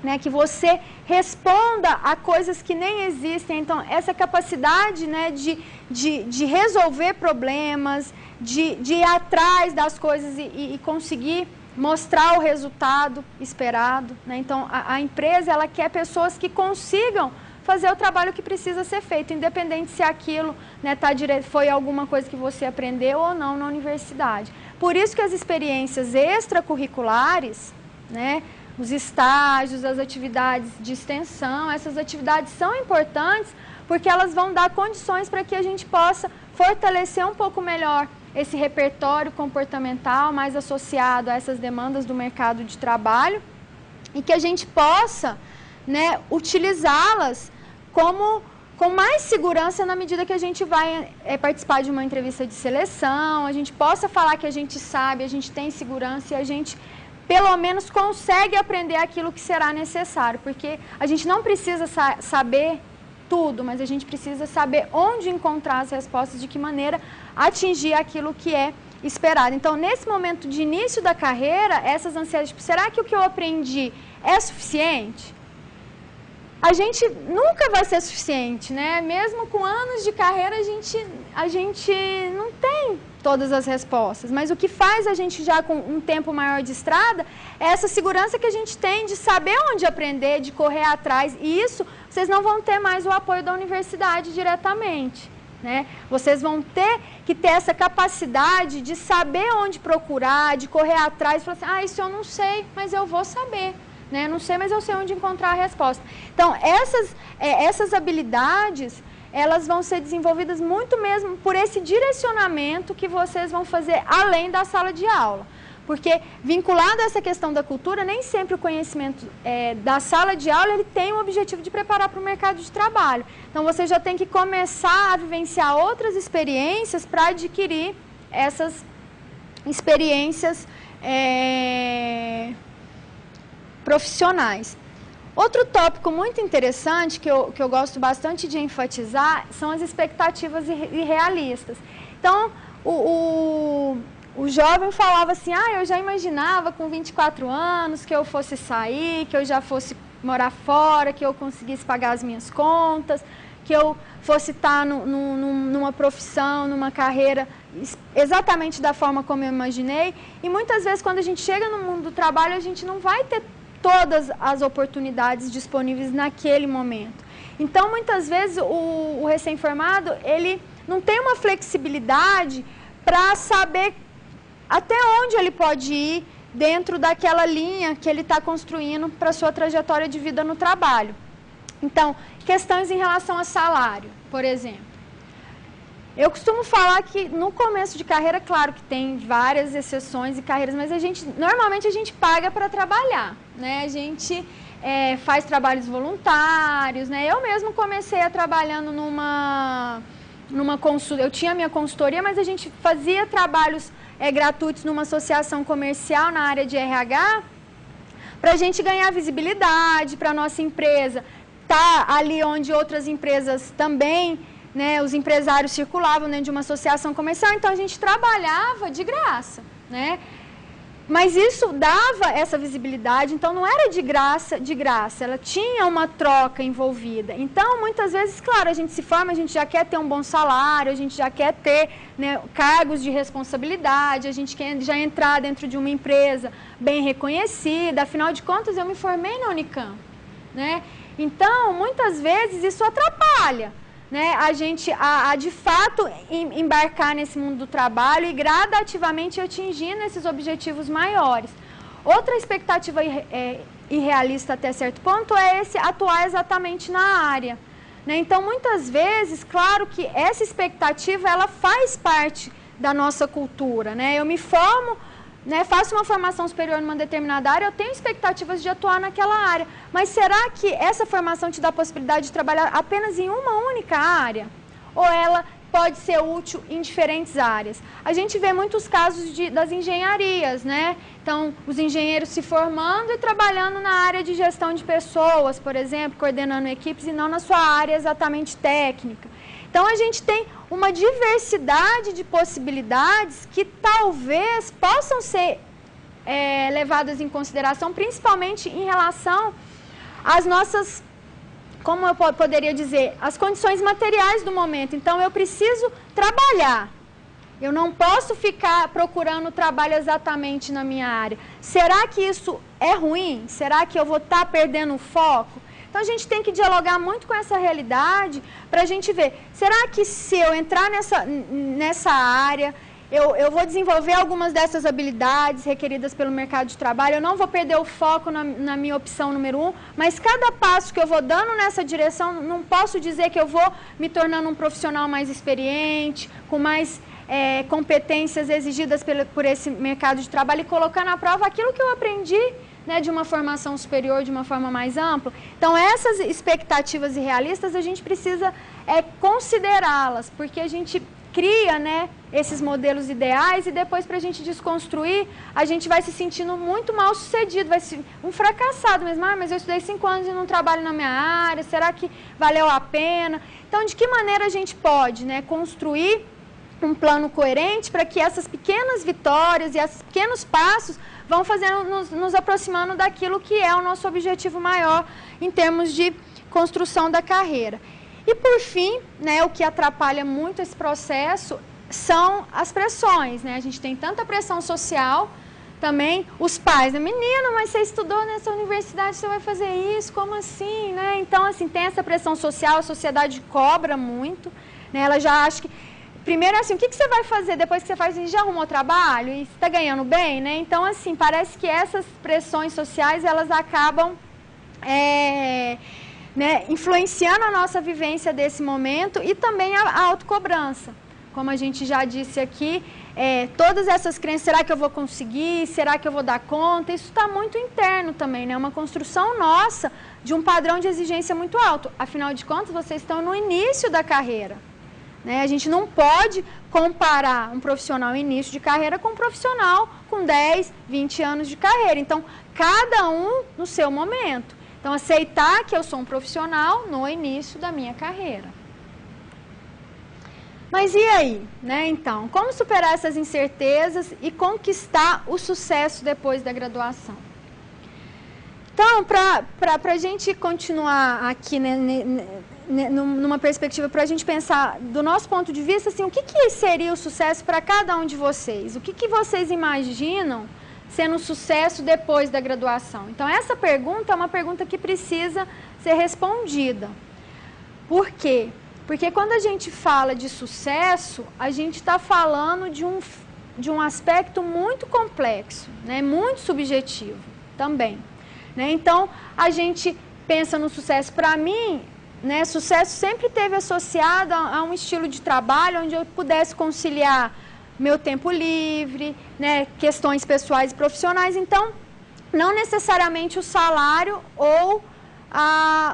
né, que você responda a coisas que nem existem. Então, essa capacidade, né, de resolver problemas, de ir atrás das coisas e conseguir mostrar o resultado esperado, né? Então, a empresa ela quer pessoas que consigam fazer o trabalho que precisa ser feito, independente se aquilo, né, foi alguma coisa que você aprendeu ou não na universidade. Por isso que as experiências extracurriculares, né, os estágios, as atividades de extensão, essas atividades são importantes porque elas vão dar condições para que a gente possa fortalecer um pouco melhor esse repertório comportamental mais associado a essas demandas do mercado de trabalho e que a gente possa, né, utilizá-las com mais segurança na medida que a gente vai participar de uma entrevista de seleção, a gente possa falar que a gente sabe, a gente tem segurança e a gente pelo menos consegue aprender aquilo que será necessário, porque a gente não precisa saber tudo, mas a gente precisa saber onde encontrar as respostas, de que maneira atingir aquilo que é esperado. Então, nesse momento de início da carreira, essas ansiedades, tipo, será que o que eu aprendi é suficiente? A gente nunca vai ser suficiente, né? Mesmo com anos de carreira, a gente não tem todas as respostas, mas o que faz a gente já com um tempo maior de estrada é essa segurança que a gente tem de saber onde aprender, de correr atrás, e isso vocês não vão ter mais o apoio da universidade diretamente, né? Vocês vão ter que ter essa capacidade de saber onde procurar, de correr atrás e falar assim, isso eu não sei, mas eu vou saber, né? Não sei, mas eu sei onde encontrar a resposta. Então, essas habilidades, elas vão ser desenvolvidas muito mesmo por esse direcionamento que vocês vão fazer além da sala de aula. Porque, vinculado a essa questão da cultura, nem sempre o conhecimento da sala de aula ele tem o objetivo de preparar para o mercado de trabalho. Então, você já tem que começar a vivenciar outras experiências para adquirir essas experiências profissionais. Outro tópico muito interessante que eu gosto bastante de enfatizar são as expectativas irrealistas. Então, o jovem falava assim, eu já imaginava com 24 anos que eu fosse sair, que eu já fosse morar fora, que eu conseguisse pagar as minhas contas, que eu fosse estar numa profissão, numa carreira exatamente da forma como eu imaginei. E muitas vezes quando a gente chega no mundo do trabalho, a gente não vai ter todas as oportunidades disponíveis naquele momento. Então, muitas vezes o recém-formado, ele não tem uma flexibilidade para saber até onde ele pode ir dentro daquela linha que ele está construindo para a sua trajetória de vida no trabalho. Então, questões em relação a salário, por exemplo. Eu costumo falar que no começo de carreira, claro que tem várias exceções e carreiras, mas normalmente a gente paga para trabalhar, né? A gente faz trabalhos voluntários, né? Eu mesmo comecei trabalhando numa consultoria, eu tinha minha consultoria, mas a gente fazia trabalhos gratuitos numa associação comercial na área de RH, para a gente ganhar visibilidade, para a nossa empresa estar ali onde outras empresas também, né, os empresários circulavam dentro de uma associação comercial, então a gente trabalhava de graça, né? Mas isso dava essa visibilidade, então não era de graça, ela tinha uma troca envolvida. Então, muitas vezes, claro, a gente se forma, a gente já quer ter um bom salário, a gente já quer ter, né, cargos de responsabilidade, a gente quer já entrar dentro de uma empresa bem reconhecida, afinal de contas eu me formei na Unicamp, né? Então, muitas vezes isso atrapalha, né, a gente de fato embarcar nesse mundo do trabalho e gradativamente atingindo esses objetivos maiores. Outra expectativa irrealista até certo ponto é esse atuar exatamente na área, né? Então, muitas vezes, claro que essa expectativa ela faz parte da nossa cultura, né? Eu me formo, né, faço uma formação superior numa determinada área, eu tenho expectativas de atuar naquela área. Mas será que essa formação te dá a possibilidade de trabalhar apenas em uma única área? Ou ela pode ser útil em diferentes áreas? A gente vê muitos casos das engenharias, né? Então, os engenheiros se formando e trabalhando na área de gestão de pessoas, por exemplo, coordenando equipes e não na sua área exatamente técnica. Então, a gente tem uma diversidade de possibilidades que talvez possam ser levadas em consideração, principalmente em relação às nossas, como eu poderia dizer, as condições materiais do momento. Então, eu preciso trabalhar. Eu não posso ficar procurando trabalho exatamente na minha área. Será que isso é ruim? Será que eu vou estar perdendo o foco? Então, a gente tem que dialogar muito com essa realidade para a gente ver, será que se eu entrar nessa área, eu vou desenvolver algumas dessas habilidades requeridas pelo mercado de trabalho, eu não vou perder o foco na minha opção número 1, mas cada passo que eu vou dando nessa direção, não posso dizer que eu vou me tornando um profissional mais experiente, com mais competências exigidas por esse mercado de trabalho e colocando à prova aquilo que eu aprendi, né, de uma formação superior, de uma forma mais ampla. Então, essas expectativas irrealistas, a gente precisa considerá-las, porque a gente cria, né, esses modelos ideais e depois, para a gente desconstruir, a gente vai se sentindo muito mal sucedido, vai ser um fracassado mesmo. Mas eu estudei 5 anos e não trabalho na minha área, será que valeu a pena? Então, de que maneira a gente pode, né, construir um plano coerente para que essas pequenas vitórias e esses pequenos passos vão fazendo, nos aproximando daquilo que é o nosso objetivo maior em termos de construção da carreira. E, por fim, né, o que atrapalha muito esse processo são as pressões, né? A gente tem tanta pressão social, também os pais, né? Menino, mas você estudou nessa universidade, você vai fazer isso, como assim, né? Então, assim, tem essa pressão social, a sociedade cobra muito, né? Ela já acha que... Primeiro, assim, o que você vai fazer depois que você faz? Você já arrumou trabalho e você está ganhando bem, né? Então, assim, parece que essas pressões sociais, elas acabam né, influenciando a nossa vivência desse momento e também a autocobrança. Como a gente já disse aqui, todas essas crenças, será que eu vou conseguir? Será que eu vou dar conta? Isso está muito interno também, né? Uma construção nossa de um padrão de exigência muito alto. Afinal de contas, vocês estão no início da carreira, né? A gente não pode comparar um profissional em início de carreira com um profissional com 10, 20 anos de carreira. Então, cada um no seu momento. Então, aceitar que eu sou um profissional no início da minha carreira. Mas e aí, né? Então, como superar essas incertezas e conquistar o sucesso depois da graduação? Então, para a gente continuar aqui, né, numa perspectiva, para a gente pensar do nosso ponto de vista, assim, o que seria o sucesso para cada um de vocês? O que vocês imaginam sendo um sucesso depois da graduação? Então, essa pergunta é uma pergunta que precisa ser respondida. Por quê? Porque quando a gente fala de sucesso, a gente está falando de um aspecto muito complexo, né? Muito subjetivo também, né? Então, a gente pensa no sucesso. Para mim, né, sucesso sempre esteve associado a um estilo de trabalho onde eu pudesse conciliar meu tempo livre, né, questões pessoais e profissionais. Então, não necessariamente o salário ou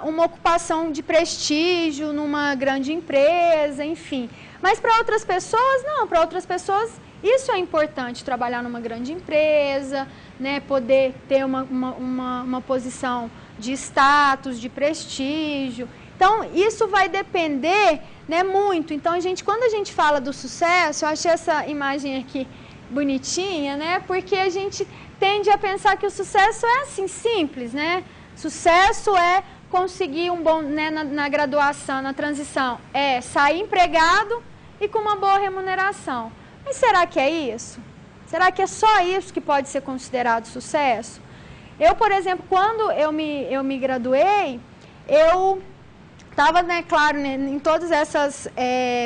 uma ocupação de prestígio numa grande empresa, enfim. Mas para outras pessoas, não. Para outras pessoas, isso é importante, trabalhar numa grande empresa, né, poder ter uma posição de status, de prestígio. Então, isso vai depender, né, muito. Então, quando a gente fala do sucesso, eu achei essa imagem aqui bonitinha, né, porque a gente tende a pensar que o sucesso é assim, simples, né? Sucesso é conseguir um bom, né, na graduação, na transição, é sair empregado e com uma boa remuneração. Mas será que é isso? Será que é só isso que pode ser considerado sucesso? Eu, por exemplo, quando eu me graduei, eu estava, né, claro, né, em todas essas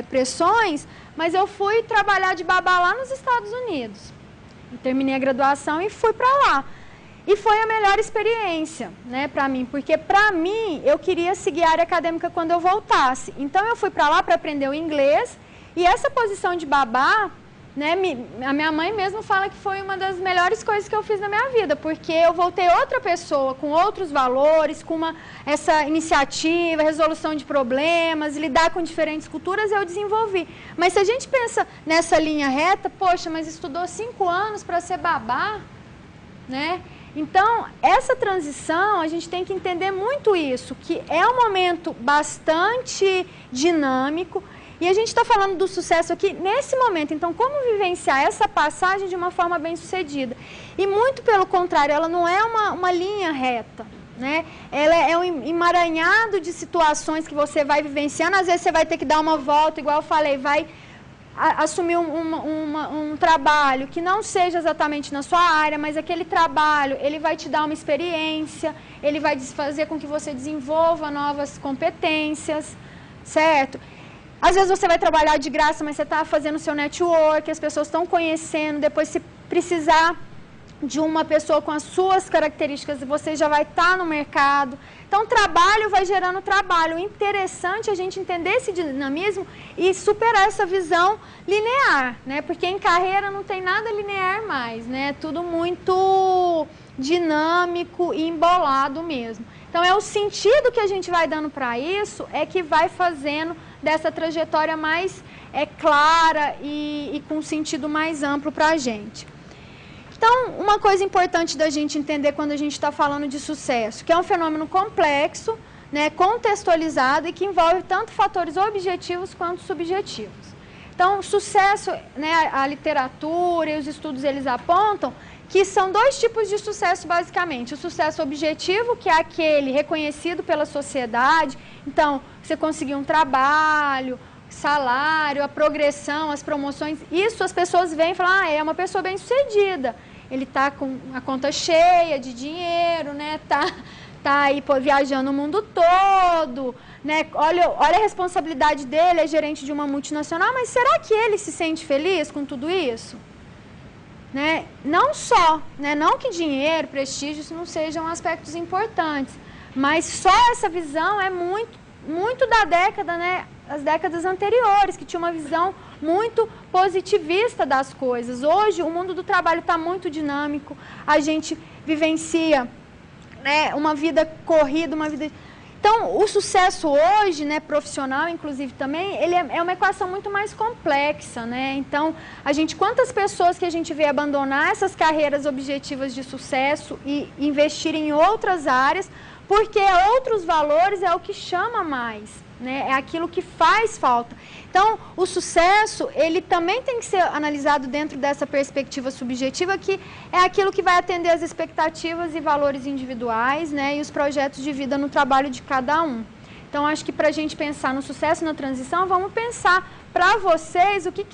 pressões, mas eu fui trabalhar de babá lá nos Estados Unidos. Eu terminei a graduação e fui para lá. E foi a melhor experiência, né, para mim, porque para mim eu queria seguir a área acadêmica quando eu voltasse. Então eu fui para lá para aprender o inglês e essa posição de babá, né, a minha mãe mesmo fala que foi uma das melhores coisas que eu fiz na minha vida, porque eu voltei outra pessoa com outros valores, com essa iniciativa, resolução de problemas, lidar com diferentes culturas, eu desenvolvi. Mas se a gente pensa nessa linha reta, poxa, mas estudou 5 anos para ser babá, né? Então, essa transição, a gente tem que entender muito isso, que é um momento bastante dinâmico e a gente está falando do sucesso aqui nesse momento. Então, como vivenciar essa passagem de uma forma bem sucedida? E muito pelo contrário, ela não é uma linha reta, né? Ela é um emaranhado de situações que você vai vivenciando. Às vezes você vai ter que dar uma volta, igual eu falei, vai assumir um trabalho que não seja exatamente na sua área, mas aquele trabalho, ele vai te dar uma experiência, ele vai fazer com que você desenvolva novas competências, certo? Às vezes você vai trabalhar de graça, mas você está fazendo o seu network, as pessoas estão conhecendo, depois se precisar de uma pessoa com as suas características, você já vai estar no mercado. Então, trabalho vai gerando trabalho. O interessante é a gente entender esse dinamismo e superar essa visão linear, né? Porque em carreira não tem nada linear mais, né? É tudo muito dinâmico e embolado mesmo. Então, é o sentido que a gente vai dando para isso é que vai fazendo dessa trajetória mais clara e com um sentido mais amplo para a gente. Então, uma coisa importante da gente entender quando a gente está falando de sucesso, que é um fenômeno complexo, né, contextualizado e que envolve tanto fatores objetivos quanto subjetivos. Então, sucesso, né, a literatura e os estudos, eles apontam que são 2 tipos de sucesso, basicamente. O sucesso objetivo, que é aquele reconhecido pela sociedade. Então, você conseguir um trabalho, salário, a progressão, as promoções, isso as pessoas veem e falam, é uma pessoa bem-sucedida. Ele está com a conta cheia de dinheiro, né? Tá aí viajando o mundo todo, né? Olha a responsabilidade dele, é gerente de uma multinacional, mas será que ele se sente feliz com tudo isso? Né? Não só, né? Não que dinheiro, prestígio, isso não sejam aspectos importantes, mas só essa visão é muito da década, né, as décadas anteriores, que tinha uma visão muito positivista das coisas. Hoje, o mundo do trabalho está muito dinâmico, a gente vivencia, né, uma vida corrida, uma vida... Então, o sucesso hoje, né, profissional, inclusive, também, ele é uma equação muito mais complexa, né? Então, quantas pessoas que a gente vê abandonar essas carreiras objetivas de sucesso e investir em outras áreas, porque outros valores é o que chama mais, né? É aquilo que faz falta. Então, o sucesso, ele também tem que ser analisado dentro dessa perspectiva subjetiva, que é aquilo que vai atender às expectativas e valores individuais, né, e os projetos de vida no trabalho de cada um. Então, acho que para a gente pensar no sucesso na transição, vamos pensar para vocês o que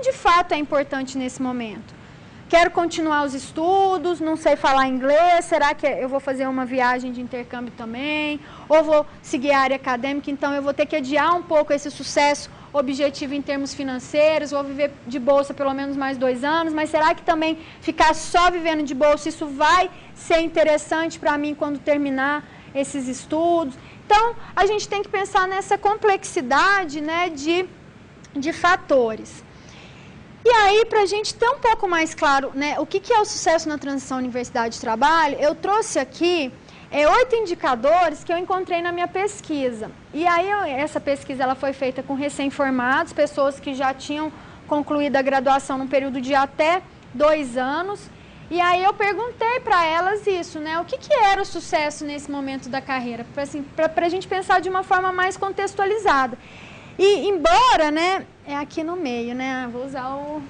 de fato é importante nesse momento. Quero continuar os estudos, não sei falar inglês, será que eu vou fazer uma viagem de intercâmbio também? Ou vou seguir a área acadêmica, então eu vou ter que adiar um pouco esse sucesso objetivo em termos financeiros, vou viver de bolsa pelo menos mais 2 anos, mas será que também ficar só vivendo de bolsa, isso vai ser interessante para mim quando terminar esses estudos? Então, a gente tem que pensar nessa complexidade, né, de fatores. E aí, para a gente ter um pouco mais claro, né, o que é o sucesso na transição universidade-trabalho, eu trouxe aqui 8 indicadores que eu encontrei na minha pesquisa. E aí, essa pesquisa ela foi feita com recém-formados, pessoas que já tinham concluído a graduação num período de até 2 anos. E aí eu perguntei para elas isso, né, o que era o sucesso nesse momento da carreira, para a gente pensar de uma forma mais contextualizada. E embora, né, é aqui no meio, né, vou usar o...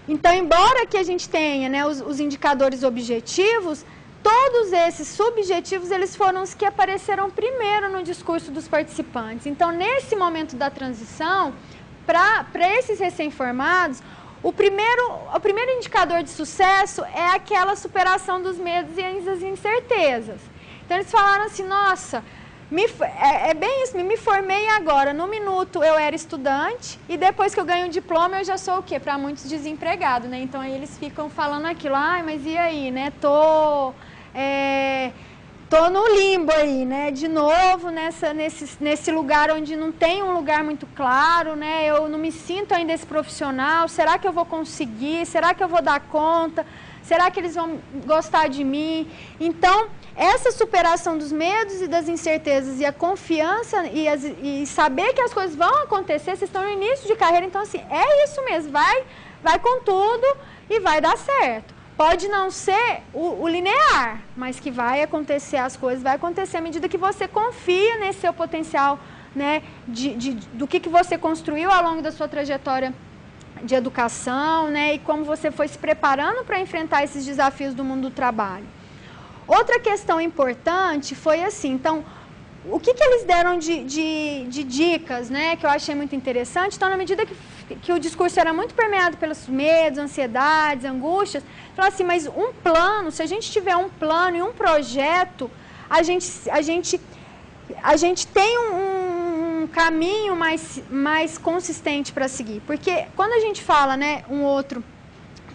Então, embora que a gente tenha, né, os indicadores objetivos, todos esses subjetivos, eles foram os que apareceram primeiro no discurso dos participantes. Então, nesse momento da transição, para esses recém-formados, o primeiro indicador de sucesso é aquela superação dos medos e das incertezas. Então, eles falaram assim, nossa... É bem isso, me formei agora, no minuto eu era estudante e depois que eu ganho o diploma eu já sou o quê? Para muitos desempregado, né? Então aí eles ficam falando aquilo, mas e aí, né? Tô no limbo aí, né? De novo nesse lugar onde não tem um lugar muito claro, né? Eu não me sinto ainda esse profissional, será que eu vou conseguir? Será que eu vou dar conta? Será que eles vão gostar de mim? Então, essa superação dos medos e das incertezas e a confiança e saber que as coisas vão acontecer, vocês estão no início de carreira, então assim, é isso mesmo, vai com tudo e vai dar certo. Pode não ser o linear, mas que vai acontecer as coisas, vai acontecer à medida que você confia nesse seu potencial, né, do que você construiu ao longo da sua trajetória de educação, né, e como você foi se preparando para enfrentar esses desafios do mundo do trabalho. Outra questão importante foi assim, então, o que eles deram de dicas, né, que eu achei muito interessante. Então, na medida que o discurso era muito permeado pelos medos, ansiedades, angústias, falaram assim, mas um plano, se a gente tiver um plano e um projeto, a gente tem um caminho mais consistente para seguir. Porque quando a gente fala, né, um outro,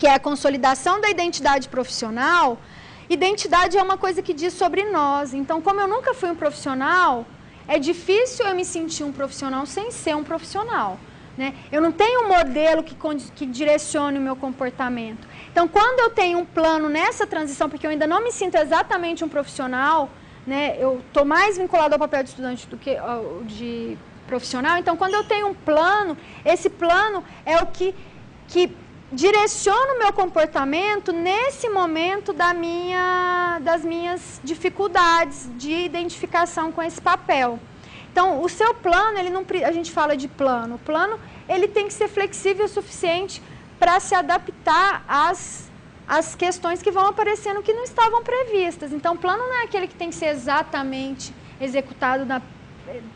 que é a consolidação da identidade profissional, identidade é uma coisa que diz sobre nós. Então, como eu nunca fui um profissional, é difícil eu me sentir um profissional sem ser um profissional, né? Eu não tenho um modelo que direcione o meu comportamento. Então, quando eu tenho um plano nessa transição, porque eu ainda não me sinto exatamente um profissional, né? Eu estou mais vinculado ao papel de estudante do que de profissional. Então, quando eu tenho um plano, esse plano é o que direciona o meu comportamento nesse momento das minhas dificuldades de identificação com esse papel. Então, o seu plano, a gente fala de plano, o plano ele tem que ser flexível o suficiente para se adaptar às questões que vão aparecendo que não estavam previstas. Então, o plano não é aquele que tem que ser exatamente executado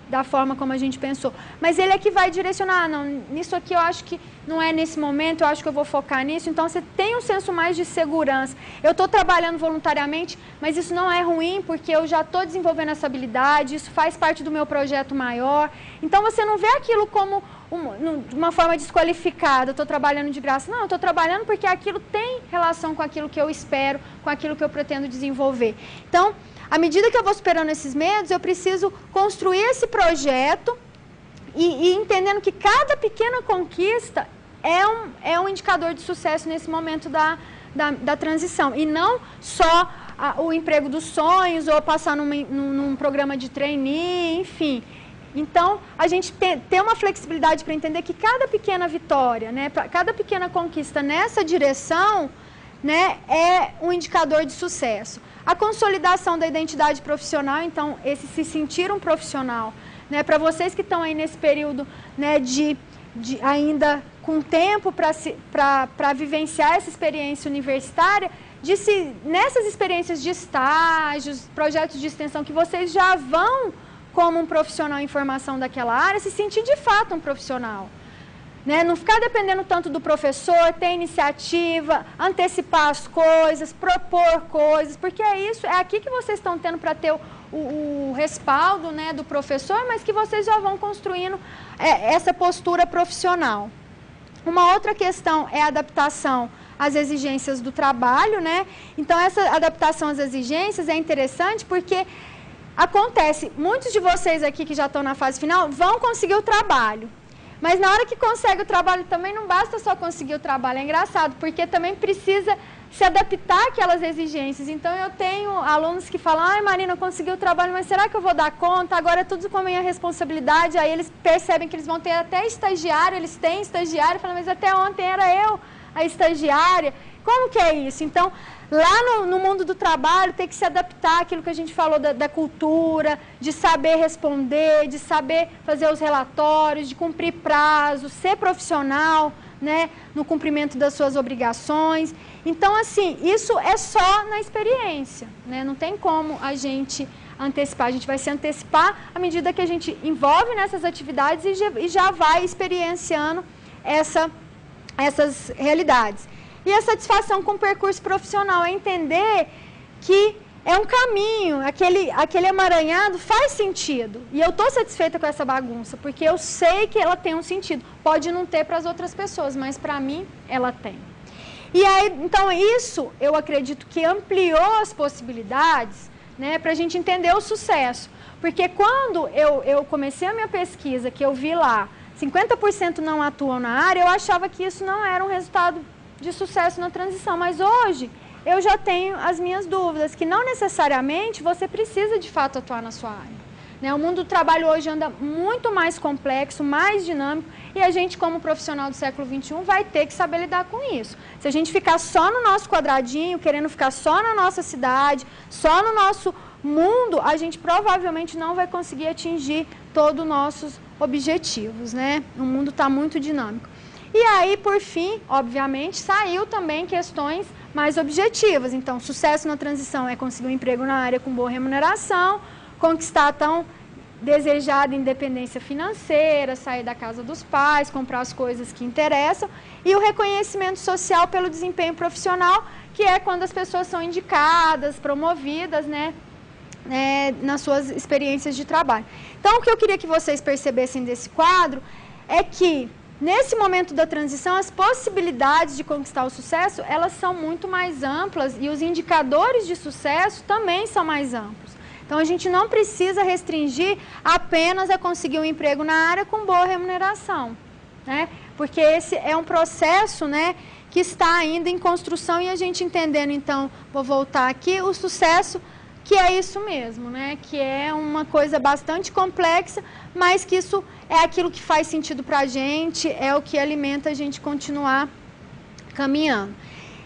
da forma como a gente pensou, mas ele é que vai direcionar, não, nisso aqui eu acho que não é nesse momento, eu acho que eu vou focar nisso. Então você tem um senso mais de segurança. Eu estou trabalhando voluntariamente, mas isso não é ruim porque eu já estou desenvolvendo essa habilidade, isso faz parte do meu projeto maior. Então você não vê aquilo como de uma forma desqualificada, eu estou trabalhando de graça. Não, eu estou trabalhando porque aquilo tem relação com aquilo que eu espero, com aquilo que eu pretendo desenvolver. Então, à medida que eu vou superando esses medos, eu preciso construir esse projeto e entendendo que cada pequena conquista é um indicador de sucesso nesse momento da transição. E não só o emprego dos sonhos ou passar num programa de trainee, enfim. Então, a gente tem uma flexibilidade para entender que cada pequena vitória, né, cada pequena conquista nessa direção, né, é um indicador de sucesso. A consolidação da identidade profissional, então, esse se sentir um profissional, né, para vocês que estão aí nesse período, né, de ainda com tempo para vivenciar essa experiência universitária, nessas experiências de estágios, projetos de extensão, que vocês já vão como um profissional em formação daquela área, se sentir de fato um profissional. Né? Não ficar dependendo tanto do professor, ter iniciativa, antecipar as coisas, propor coisas, porque é aqui que vocês estão tendo para ter o respaldo, né, do professor, mas que vocês já vão construindo essa postura profissional. Uma outra questão é a adaptação às exigências do trabalho, né? Então, essa adaptação às exigências é interessante porque acontece, muitos de vocês aqui que já estão na fase final vão conseguir o trabalho. Mas na hora que consegue o trabalho também não basta só conseguir o trabalho, é engraçado, porque também precisa se adaptar àquelas exigências. Então eu tenho alunos que falam, ai Marina, eu consegui o trabalho, mas será que eu vou dar conta? Agora é tudo com a minha responsabilidade, aí eles percebem que eles vão ter até estagiário, eles têm estagiário, falam, mas até ontem era eu a estagiária. Como que é isso? Então, lá no mundo do trabalho, tem que se adaptar àquilo que a gente falou da cultura, de saber responder, de saber fazer os relatórios, de cumprir prazos, ser profissional, né, no cumprimento das suas obrigações. Então, assim, isso é só na experiência, né? Não tem como a gente antecipar. A gente vai se antecipar à medida que a gente envolve nessas atividades e já vai experienciando essas realidades. E a satisfação com o percurso profissional é entender que é um caminho, aquele emaranhado faz sentido. E eu estou satisfeita com essa bagunça, porque eu sei que ela tem um sentido. Pode não ter para as outras pessoas, mas para mim ela tem. E aí, então, isso eu acredito que ampliou as possibilidades, né, para a gente entender o sucesso. Porque quando eu comecei a minha pesquisa, que eu vi lá, 50% não atuam na área, eu achava que isso não era um resultado de sucesso na transição, mas hoje eu já tenho as minhas dúvidas, que não necessariamente você precisa de fato atuar na sua área. Né? O mundo do trabalho hoje anda muito mais complexo, mais dinâmico, e a gente, como profissional do século XXI, vai ter que saber lidar com isso. Se a gente ficar só no nosso quadradinho, querendo ficar só na nossa cidade, só no nosso mundo, a gente provavelmente não vai conseguir atingir todos os nossos objetivos, né? O mundo está muito dinâmico. E aí, por fim, obviamente, saiu também questões mais objetivas. Então, sucesso na transição é conseguir um emprego na área com boa remuneração, conquistar a tão desejada independência financeira, sair da casa dos pais, comprar as coisas que interessam, e o reconhecimento social pelo desempenho profissional, que é quando as pessoas são indicadas, promovidas, né, nas suas experiências de trabalho. Então, o que eu queria que vocês percebessem desse quadro é que, nesse momento da transição, as possibilidades de conquistar o sucesso, elas são muito mais amplas e os indicadores de sucesso também são mais amplos. Então, a gente não precisa restringir apenas a conseguir um emprego na área com boa remuneração, né? Porque esse é um processo, né, que está ainda em construção e a gente entendendo, então, vou voltar aqui, o sucesso, que é isso mesmo, né? Que é uma coisa bastante complexa, mas que isso é aquilo que faz sentido para a gente, é o que alimenta a gente continuar caminhando.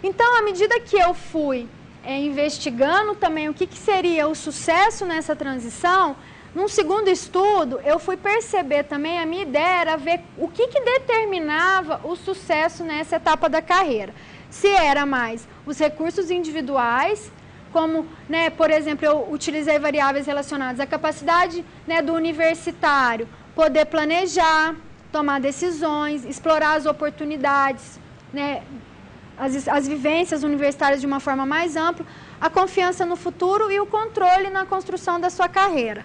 Então, à medida que eu fui investigando também o que seria o sucesso nessa transição, num segundo estudo, eu fui perceber também, a minha ideia era ver o que determinava o sucesso nessa etapa da carreira. Se era mais os recursos individuais, como, né, por exemplo, eu utilizei variáveis relacionadas à capacidade, né, do universitário, poder planejar, tomar decisões, explorar as oportunidades, né, as vivências universitárias de uma forma mais ampla, a confiança no futuro e o controle na construção da sua carreira.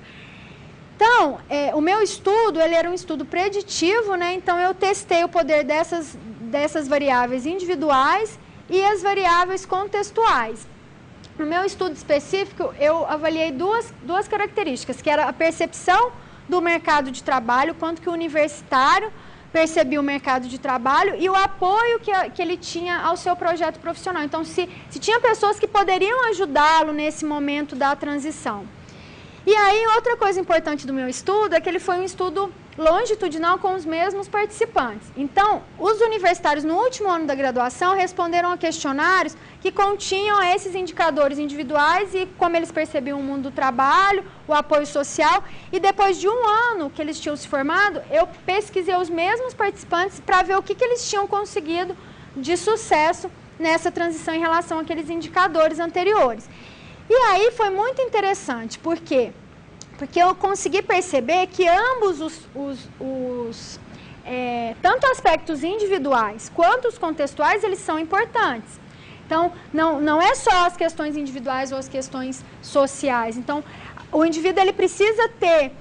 Então, o meu estudo, ele era um estudo preditivo, né? Então eu testei o poder dessas variáveis individuais e as variáveis contextuais. No meu estudo específico, eu avaliei duas características, que era a percepção do mercado de trabalho, quanto que o universitário percebia o mercado de trabalho e o apoio que ele tinha ao seu projeto profissional. Então, se tinha pessoas que poderiam ajudá-lo nesse momento da transição. E aí, outra coisa importante do meu estudo é que ele foi um estudo longitudinal com os mesmos participantes. Então, os universitários no último ano da graduação responderam a questionários que continham esses indicadores individuais e como eles percebiam o mundo do trabalho, o apoio social. E depois de um ano que eles tinham se formado, eu pesquisei os mesmos participantes para ver o que eles tinham conseguido de sucesso nessa transição em relação àqueles indicadores anteriores. E aí foi muito interessante, por quê? Porque eu consegui perceber que ambos tanto aspectos individuais quanto os contextuais, eles são importantes. Então, não é só as questões individuais ou as questões sociais. Então, o indivíduo ele precisa ter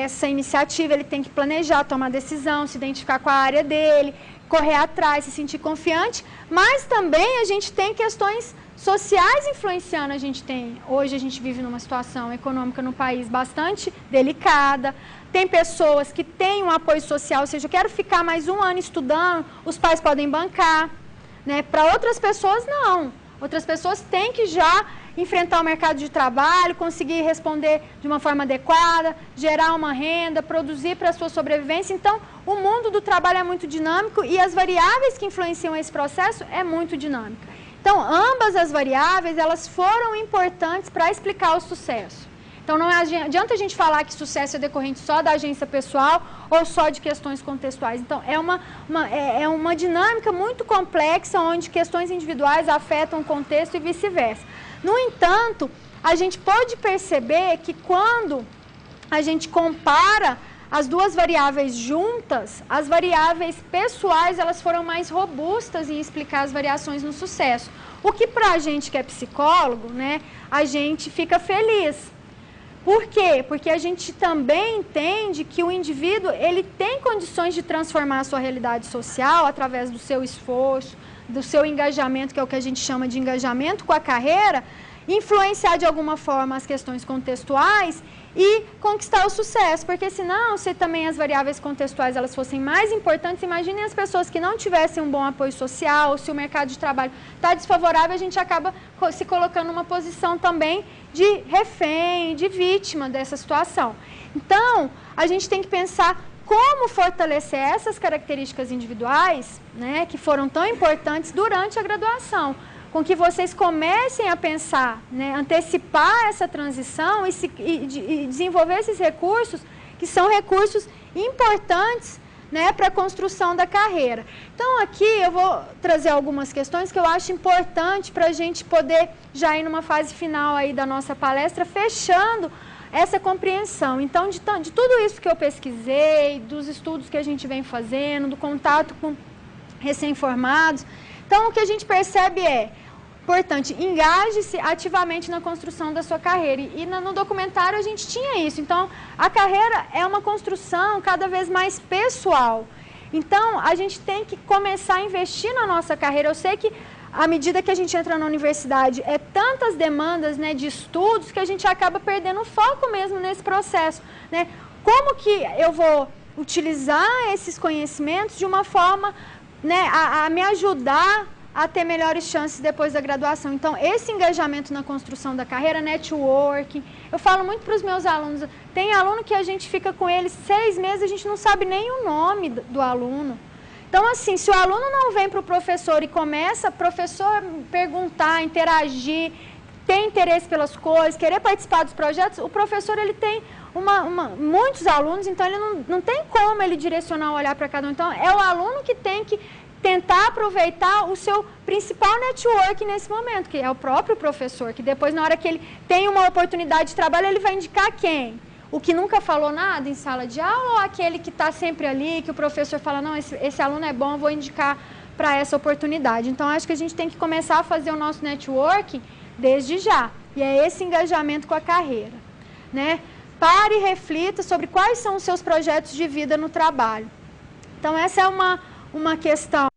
essa iniciativa, ele tem que planejar, tomar decisão, se identificar com a área dele, correr atrás, se sentir confiante, mas também a gente tem questões sociais influenciando. Hoje a gente vive numa situação econômica no país bastante delicada, tem pessoas que têm um apoio social, ou seja, eu quero ficar mais um ano estudando, os pais podem bancar, né? Para outras pessoas não, outras pessoas têm que já enfrentar o mercado de trabalho, conseguir responder de uma forma adequada, gerar uma renda, produzir para a sua sobrevivência. Então, o mundo do trabalho é muito dinâmico e as variáveis que influenciam esse processo é muito dinâmica. Então, ambas as variáveis, elas foram importantes para explicar o sucesso. Então, não adianta a gente falar que sucesso é decorrente só da agência pessoal ou só de questões contextuais. Então, é uma dinâmica muito complexa, onde questões individuais afetam o contexto e vice-versa. No entanto, a gente pode perceber que quando a gente compara as duas variáveis juntas, as variáveis pessoais, elas foram mais robustas em explicar as variações no sucesso. O que para a gente que é psicólogo, né, a gente fica feliz. Por quê? Porque a gente também entende que o indivíduo, ele tem condições de transformar a sua realidade social através do seu esforço, do seu engajamento, que é o que a gente chama de engajamento com a carreira, influenciar de alguma forma as questões contextuais e conquistar o sucesso, porque senão, se também as variáveis contextuais elas fossem mais importantes, imaginem as pessoas que não tivessem um bom apoio social, ou se o mercado de trabalho está desfavorável, a gente acaba se colocando numa posição também de refém, de vítima dessa situação. Então, a gente tem que pensar como fortalecer essas características individuais, né, que foram tão importantes durante a graduação, com que vocês comecem a pensar, né, antecipar essa transição e desenvolver esses recursos, que são recursos importantes, né, para a construção da carreira. Então, aqui eu vou trazer algumas questões que eu acho importante para a gente poder já ir numa fase final aí da nossa palestra, fechando essa compreensão. Então, de tudo isso que eu pesquisei, dos estudos que a gente vem fazendo, do contato com recém-formados, então, o que a gente percebe é, importante, engaje-se ativamente na construção da sua carreira. E no documentário a gente tinha isso. Então, a carreira é uma construção cada vez mais pessoal. Então, a gente tem que começar a investir na nossa carreira. Eu sei que, à medida que a gente entra na universidade, é tantas demandas, né, de estudos que a gente acaba perdendo o foco mesmo nesse processo, né? Como que eu vou utilizar esses conhecimentos de uma forma, né, a me ajudar a ter melhores chances depois da graduação. Então, esse engajamento na construção da carreira, networking, eu falo muito para os meus alunos, tem aluno que a gente fica com ele 6 meses, a gente não sabe nem o nome do aluno. Então, assim, se o aluno não vem para o professor e começa, o professor perguntar, interagir, ter interesse pelas coisas, querer participar dos projetos, o professor, ele tem muitos alunos, então ele não tem como ele direcionar o olhar para cada um. Então, é o aluno que tem que tentar aproveitar o seu principal network nesse momento, que é o próprio professor, que depois, na hora que ele tem uma oportunidade de trabalho, ele vai indicar quem? O que nunca falou nada em sala de aula ou aquele que está sempre ali, que o professor fala, não, esse aluno é bom, eu vou indicar para essa oportunidade. Então, acho que a gente tem que começar a fazer o nosso network desde já. E é esse engajamento com a carreira, né? pare e reflita sobre quais são os seus projetos de vida no trabalho. Então, essa é uma questão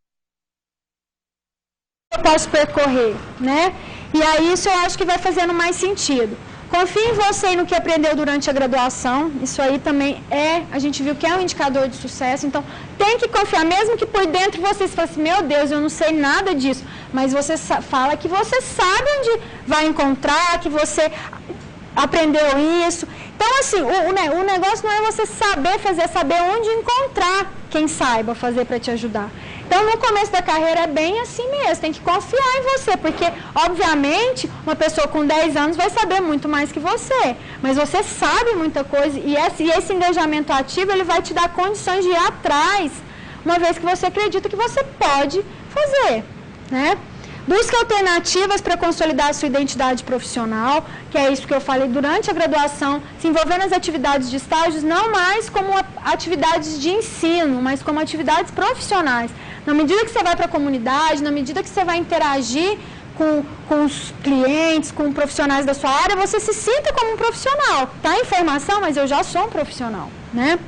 que eu posso percorrer, né? E aí isso eu acho que vai fazendo mais sentido. Confie em você e no que aprendeu durante a graduação, isso aí também a gente viu que é um indicador de sucesso, então tem que confiar, mesmo que por dentro você fale assim, meu Deus, eu não sei nada disso, mas você fala que você sabe onde vai encontrar, que você aprendeu isso. Então, assim, o negócio não é você saber fazer, é saber onde encontrar quem saiba fazer para te ajudar. Então, no começo da carreira é bem assim mesmo, tem que confiar em você, porque, obviamente, uma pessoa com 10 anos vai saber muito mais que você, mas você sabe muita coisa e esse engajamento ativo, ele vai te dar condições de ir atrás, uma vez que você acredita que você pode fazer, né? Busque alternativas para consolidar a sua identidade profissional, que é isso que eu falei durante a graduação, se envolver nas atividades de estágios, não mais como atividades de ensino, mas como atividades profissionais. Na medida que você vai para a comunidade, na medida que você vai interagir com os clientes, com profissionais da sua área, você se sinta como um profissional. Está em formação, mas eu já sou um profissional, né?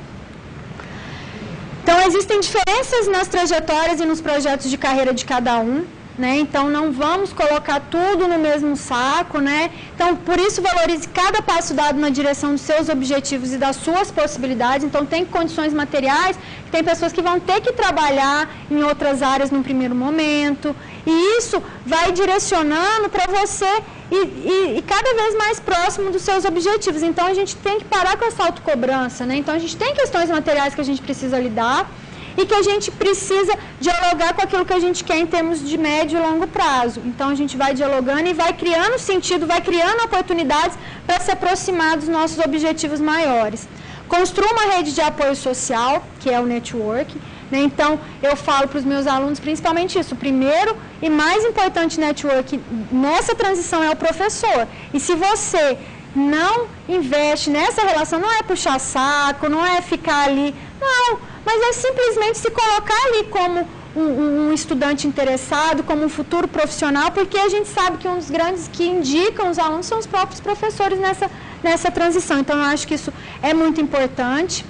Então, existem diferenças nas trajetórias e nos projetos de carreira de cada um. Né? Então, não vamos colocar tudo no mesmo saco, né? Então, por isso, valorize cada passo dado na direção dos seus objetivos e das suas possibilidades. Então, tem condições materiais, tem pessoas que vão ter que trabalhar em outras áreas no primeiro momento, e isso vai direcionando para você e cada vez mais próximo dos seus objetivos. Então, a gente tem que parar com essa autocobrança, né? Então, a gente tem questões materiais que a gente precisa lidar, e que a gente precisa dialogar com aquilo que a gente quer em termos de médio e longo prazo. Então, a gente vai dialogando e vai criando sentido, vai criando oportunidades para se aproximar dos nossos objetivos maiores. Construa uma rede de apoio social, que é o network, né? Então, eu falo para os meus alunos principalmente isso. O primeiro e mais importante network nessa transição é o professor. E se você não investe nessa relação, não é puxar saco, não é ficar ali, não, mas é simplesmente se colocar ali como um estudante interessado, como um futuro profissional, porque a gente sabe que um dos grandes que indicam os alunos são os próprios professores nessa transição. Então, eu acho que isso é muito importante.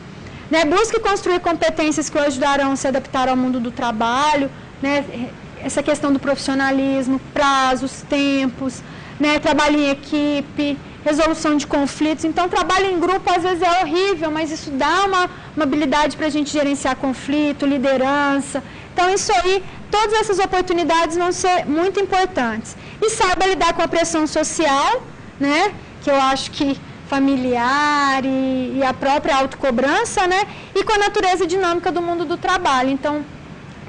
Né? Busque construir competências que o ajudarão a se adaptar ao mundo do trabalho, né? Essa questão do profissionalismo, prazos, tempos, né? Trabalho em equipe, resolução de conflitos. Então, trabalho em grupo às vezes é horrível, mas isso dá uma habilidade para a gente gerenciar conflito, liderança. Então, isso aí, todas essas oportunidades vão ser muito importantes. E saiba lidar com a pressão social, né? Que eu acho que familiar e a própria autocobrança, né? E com a natureza dinâmica do mundo do trabalho. Então,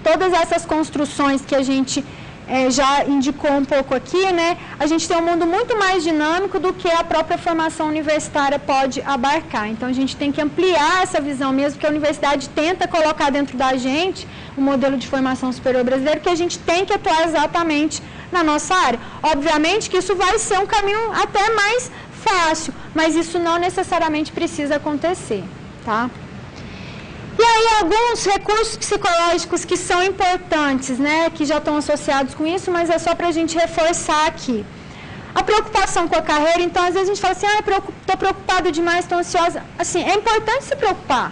todas essas construções que a gente já indicou um pouco aqui, né? A gente tem um mundo muito mais dinâmico do que a própria formação universitária pode abarcar. Então, a gente tem que ampliar essa visão mesmo, que a universidade tenta colocar dentro da gente o modelo de formação superior brasileiro, que a gente tem que atuar exatamente na nossa área. Obviamente que isso vai ser um caminho até mais fácil, mas isso não necessariamente precisa acontecer, tá? E aí, alguns recursos psicológicos que são importantes, né, que já estão associados com isso, mas é só para a gente reforçar aqui. A preocupação com a carreira, então, às vezes a gente fala assim, estou preocupado demais, estou ansiosa. Assim, é importante se preocupar,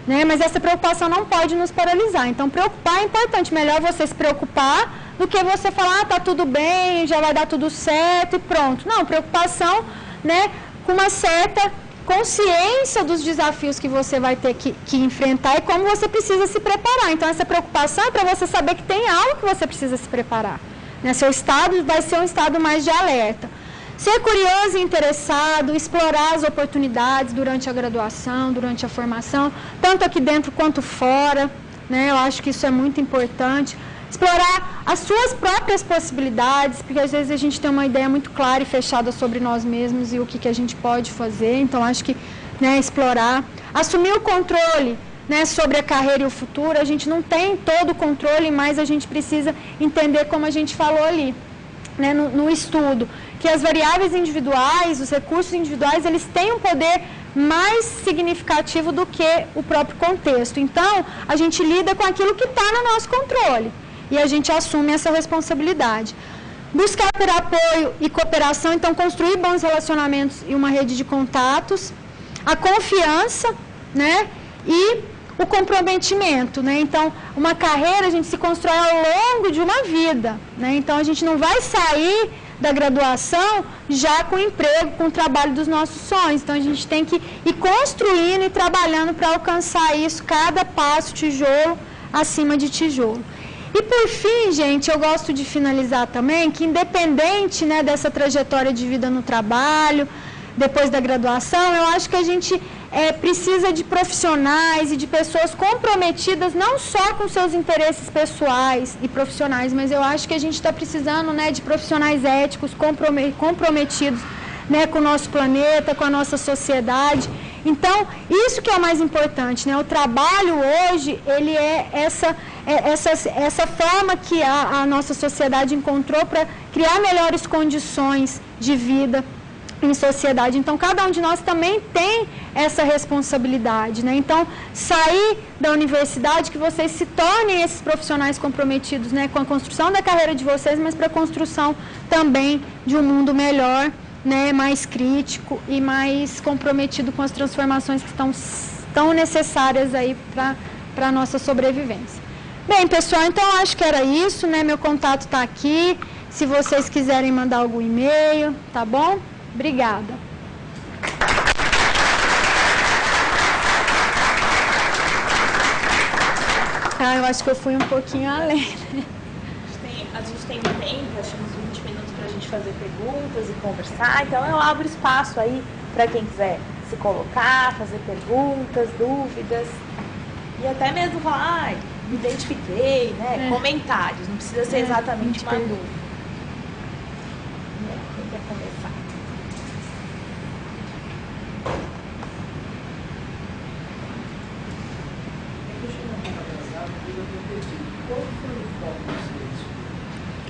né, mas essa preocupação não pode nos paralisar. Então, preocupar é importante, melhor você se preocupar do que você falar, tá tudo bem, já vai dar tudo certo e pronto. Não, preocupação, né, com uma certa consciência dos desafios que você vai ter que enfrentar e como você precisa se preparar. Então, essa preocupação é para você saber que tem algo que você precisa se preparar. Né? Seu estado vai ser um estado mais de alerta. Ser curioso e interessado, explorar as oportunidades durante a graduação, durante a formação, tanto aqui dentro quanto fora. Né? Eu acho que isso é muito importante. Explorar as suas próprias possibilidades, porque às vezes a gente tem uma ideia muito clara e fechada sobre nós mesmos e o que a gente pode fazer. Então, acho que, né, explorar. Assumir o controle, né, sobre a carreira e o futuro. A gente não tem todo o controle, mas a gente precisa entender, como a gente falou ali, né, no estudo, que as variáveis individuais, os recursos individuais, eles têm um poder mais significativo do que o próprio contexto. Então, a gente lida com aquilo que está no nosso controle. E a gente assume essa responsabilidade. Buscar ter apoio e cooperação, então construir bons relacionamentos e uma rede de contatos. a confiança, né, e o comprometimento, né? Então, uma carreira a gente se constrói ao longo de uma vida, né? Então, a gente não vai sair da graduação já com o emprego, com o trabalho dos nossos sonhos. Então, a gente tem que ir construindo e trabalhando para alcançar isso, cada passo, tijolo acima de tijolo. E, por fim, gente, eu gosto de finalizar também que, independente, né, dessa trajetória de vida no trabalho, depois da graduação, eu acho que a gente precisa de profissionais e de pessoas comprometidas não só com seus interesses pessoais e profissionais, mas eu acho que a gente está precisando, né, de profissionais éticos, comprometidos, né, com o nosso planeta, com a nossa sociedade. Então, isso que é o mais importante, né? O trabalho hoje, ele é essa forma que a nossa sociedade encontrou para criar melhores condições de vida em sociedade. Então, cada um de nós também tem essa responsabilidade, né? Então, sair da universidade, que vocês se tornem esses profissionais comprometidos, né, com a construção da carreira de vocês, mas para a construção também de um mundo melhor, né, mais crítico e mais comprometido com as transformações que estão tão necessárias aí para a nossa sobrevivência. Bem, pessoal, então acho que era isso, né? Meu contato está aqui. Se vocês quiserem mandar algum e-mail, tá bom? Obrigada. Eu acho que eu fui um pouquinho além. A gente tem tempo, acho que uns 20 minutos para a gente fazer perguntas e conversar. Então eu abro espaço aí para quem quiser se colocar, fazer perguntas, dúvidas. E até mesmo falar, me identifiquei, né? Comentários, não precisa ser exatamente uma dúvida. Quem quer começar?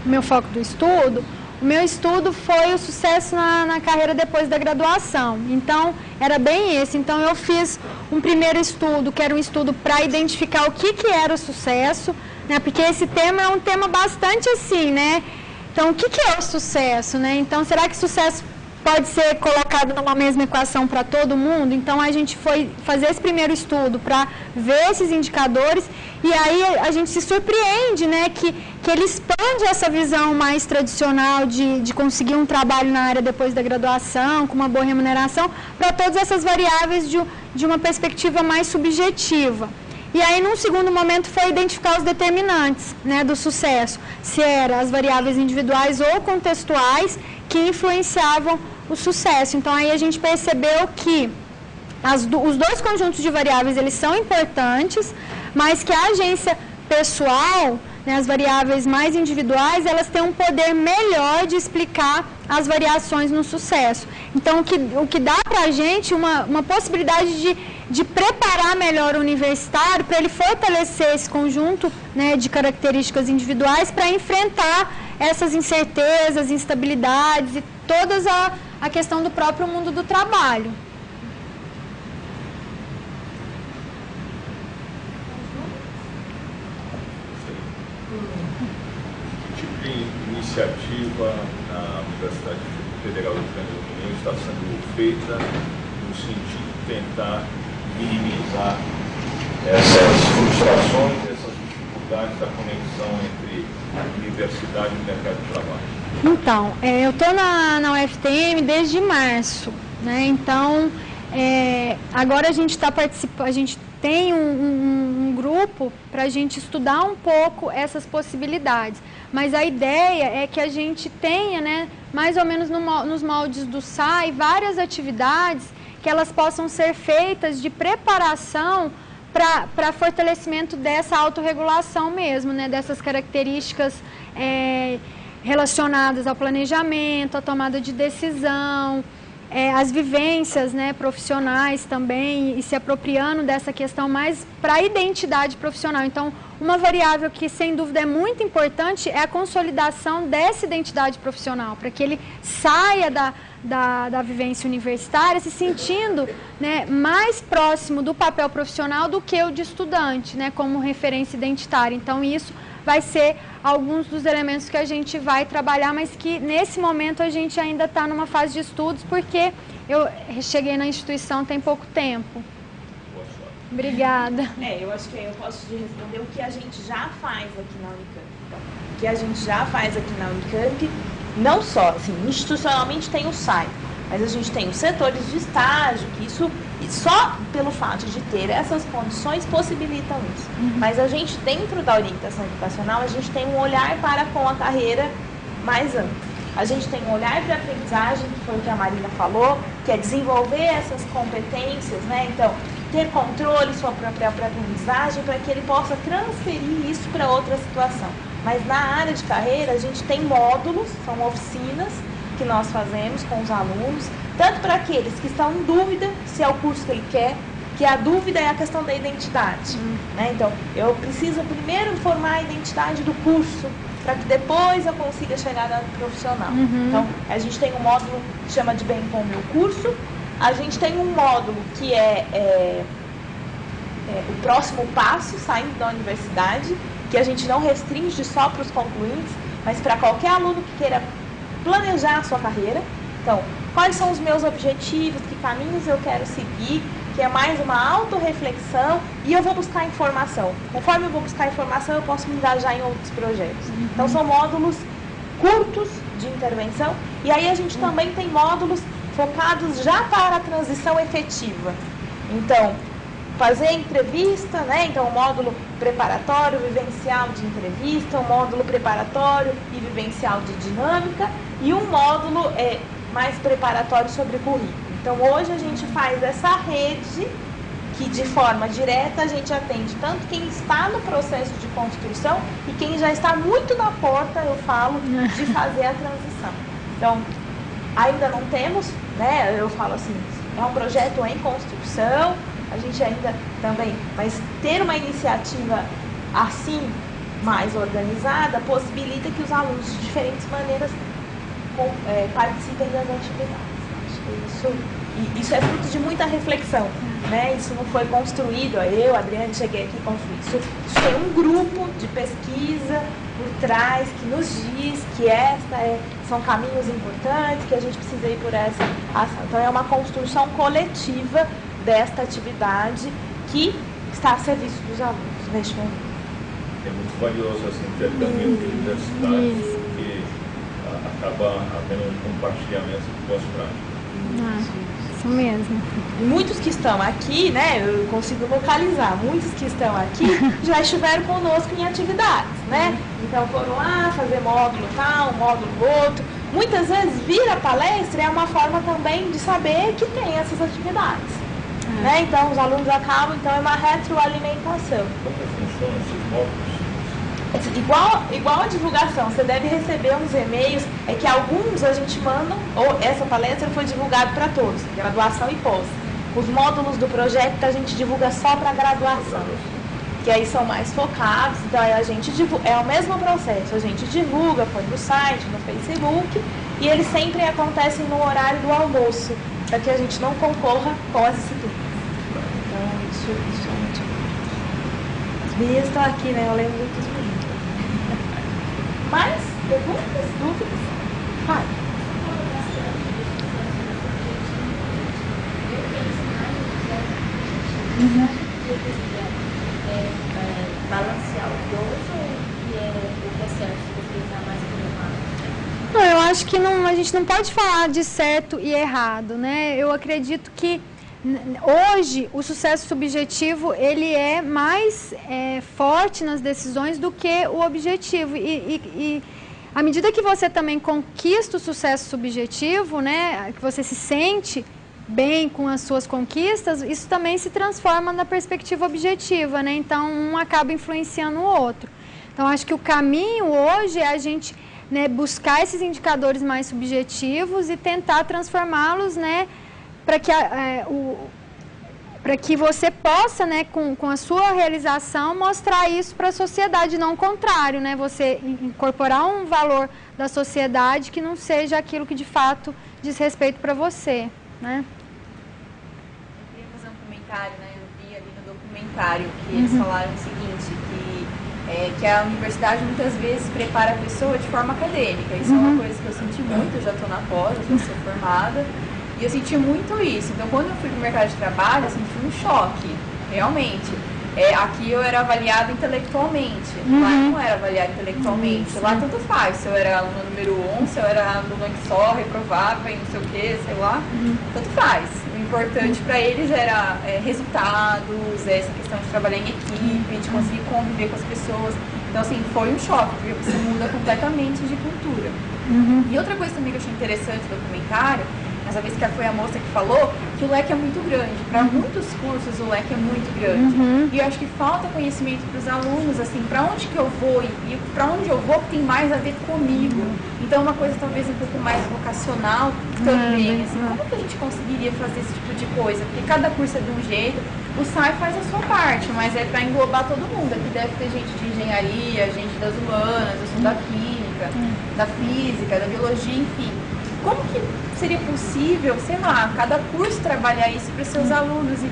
Meu foco do estudo? O meu estudo foi o sucesso na carreira depois da graduação. Então, era bem esse. Então, eu fiz um primeiro estudo, que era um estudo para identificar o que era o sucesso, né? Porque esse tema é um tema bastante assim, né? Então, o que é o sucesso, né? Então, será que sucesso pode ser colocado numa mesma equação para todo mundo? Então, a gente foi fazer esse primeiro estudo para ver esses indicadores e aí a gente se surpreende, né, que ele expande essa visão mais tradicional de conseguir um trabalho na área depois da graduação, com uma boa remuneração, para todas essas variáveis de uma perspectiva mais subjetiva. E aí, num segundo momento, foi identificar os determinantes, né, do sucesso, se eram as variáveis individuais ou contextuais que influenciavam o sucesso. Então, aí a gente percebeu que os dois conjuntos de variáveis, eles são importantes, mas que a agência pessoal, né, as variáveis mais individuais, elas têm um poder melhor de explicar as variações no sucesso. Então, o que dá para a gente uma possibilidade de preparar melhor o universitário para ele fortalecer esse conjunto, né, de características individuais para enfrentar essas incertezas, instabilidades e toda a questão do próprio mundo do trabalho. Iniciativa na Universidade Federal do Rio Grande do Sul está sendo feita no sentido de tentar minimizar essas frustrações, essas dificuldades da conexão entre a universidade e o mercado de trabalho? Então, eu estou na UFTM desde março, né? Então, agora a gente está participando, a gente tem um grupo para a gente estudar um pouco essas possibilidades. Mas a ideia é que a gente tenha, né, mais ou menos nos moldes do SAI, várias atividades que elas possam ser feitas de preparação para fortalecimento dessa autorregulação mesmo, né, dessas características relacionadas ao planejamento, à tomada de decisão, as vivências, né, profissionais também, e se apropriando dessa questão mais para a identidade profissional. Então, uma variável que, sem dúvida, é muito importante é a consolidação dessa identidade profissional, para que ele saia da vivência universitária se sentindo, né, mais próximo do papel profissional do que o de estudante, né, como referência identitária. Então, isso vai ser alguns dos elementos que a gente vai trabalhar, mas que nesse momento a gente ainda está numa fase de estudos, porque eu cheguei na instituição tem pouco tempo. Obrigada. Eu acho que eu posso te responder o que a gente já faz aqui na Unicamp. Então, o que a gente já faz aqui na Unicamp, não só, assim, institucionalmente tem o SAI, mas a gente tem os setores de estágio, que isso, só pelo fato de ter essas condições, possibilitam isso. Mas a gente, dentro da orientação educacional, a gente tem um olhar para com a carreira mais amplo. A gente tem um olhar para a aprendizagem, que foi o que a Marina falou, que é desenvolver essas competências, né? Então, ter controle sobre a própria aprendizagem para que ele possa transferir isso para outra situação. Mas na área de carreira, a gente tem módulos, são oficinas que nós fazemos com os alunos, tanto para aqueles que estão em dúvida se é o curso que ele quer, que a dúvida é a questão da identidade. Né? Então, eu preciso primeiro formar a identidade do curso, para que depois eu consiga chegar na profissional. Então, a gente tem um módulo que chama de Bem com o Meu Curso. A gente tem um módulo que é o próximo passo, saindo da universidade, que a gente não restringe só para os concluintes, mas para qualquer aluno que queira planejar a sua carreira. Então, quais são os meus objetivos, que caminhos eu quero seguir, que é mais uma autorreflexão, e eu vou buscar informação. Conforme eu vou buscar informação, eu posso me engajar em outros projetos. Então, são módulos curtos de intervenção, e aí a gente também tem módulos focados já para a transição efetiva. Então, fazer entrevista, né? Então, um módulo preparatório, vivencial de entrevista, um módulo preparatório e vivencial de dinâmica, e um módulo mais preparatório sobre currículo. Então, hoje a gente faz essa rede que, de forma direta, a gente atende tanto quem está no processo de construção e quem já está muito na porta, eu falo, de fazer a transição. Então, ainda não temos, né? Eu falo assim, é um projeto em construção, a gente ainda também, mas ter uma iniciativa assim, mais organizada, possibilita que os alunos de diferentes maneiras participem das atividades. Acho que isso é fruto de muita reflexão, né? Isso não foi construído, eu, Adriane, cheguei aqui e construí isso. Isso tem um grupo de pesquisa por trás que nos diz que são caminhos importantes, que a gente precisa ir por essa ação. Então, é uma construção coletiva desta atividade que está a serviço dos alunos neste momento. É muito valioso esse intercâmbio universitário, porque acaba havendo um compartilhamento de boas práticas. Isso mesmo. Muitos que estão aqui, né, eu consigo localizar, muitos que estão aqui já estiveram conosco em atividades, né? Então foram lá fazer módulo tal, módulo outro. Muitas vezes vir a palestra é uma forma também de saber que tem essas atividades. Né? Então os alunos acabam, então é uma retroalimentação. Como funcionam esses módulos? Igual a divulgação, você deve receber uns e-mails, que alguns a gente manda, ou essa palestra foi divulgada para todos, graduação e pós. Os módulos do projeto a gente divulga só para graduação, que aí são mais focados, então a gente divulga, é o mesmo processo, a gente divulga, põe no site, no Facebook, e eles sempre acontecem no horário do almoço, para que a gente não concorra com as disciplinas. Então, isso é muito bom. As meninas estão aqui, né? Eu lembro muitos meninos. Mais perguntas, dúvidas? Vai. Balancear os dois ou o processo utilizar mais por Não, eu acho que a gente não pode falar de certo e errado, né? Eu acredito que hoje o sucesso subjetivo ele é mais forte nas decisões do que o objetivo e à medida que você também conquista o sucesso subjetivo, né, que você se sente bem com as suas conquistas, isso também se transforma na perspectiva objetiva, né? Então um acaba influenciando o outro. Então acho que o caminho hoje é a gente, né, buscar esses indicadores mais subjetivos e tentar transformá-los, né, para que você possa, né, com a sua realização, mostrar isso para a sociedade, não o contrário, né, você incorporar um valor da sociedade que não seja aquilo que de fato diz respeito para você, né. Eu queria fazer um comentário, né, eu vi ali no documentário que eles falaram o seguinte, que que a universidade muitas vezes prepara a pessoa de forma acadêmica. Isso é uma coisa que eu senti muito, eu já estou na pós, eu já sou formada, e eu senti muito isso. Então, quando eu fui para o mercado de trabalho, eu senti um choque, realmente. Aqui eu era avaliada intelectualmente, lá não era avaliada intelectualmente. Lá tanto faz, se eu era aluna número 1, se eu era aluna que só reprovava e não sei o que, sei lá, tanto faz. O importante para eles era resultados, essa questão de trabalhar em equipe, de conseguir conviver com as pessoas. Então, assim, foi um choque, porque você muda completamente de cultura. E outra coisa também que eu achei interessante no documentário, essa vez que foi a moça que falou, que o leque é muito grande. Para muitos cursos o leque é muito grande. E eu acho que falta conhecimento para os alunos, assim, para onde que eu vou e para onde eu vou que tem mais a ver comigo. Então, uma coisa talvez um pouco mais vocacional também. Assim, como que a gente conseguiria fazer esse tipo de coisa? Porque cada curso é de um jeito, o SAI faz a sua parte, mas é para englobar todo mundo. Aqui deve ter gente de engenharia, gente das humanas, eu sou da química, da física, da biologia, enfim. Como que seria possível, sei lá, cada curso trabalhar isso para os seus alunos e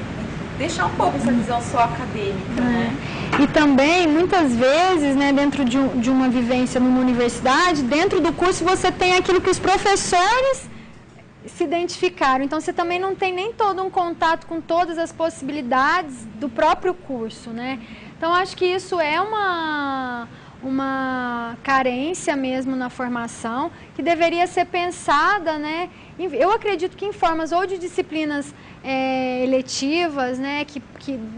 deixar um pouco essa visão só acadêmica, né? E também, muitas vezes, né, dentro de uma vivência numa universidade, dentro do curso você tem aquilo que os professores se identificaram. Então, você também não tem nem todo um contato com todas as possibilidades do próprio curso, né? Então, acho que isso é uma carência mesmo na formação, que deveria ser pensada, né? Eu acredito que em formas ou de disciplinas eletivas, né? Que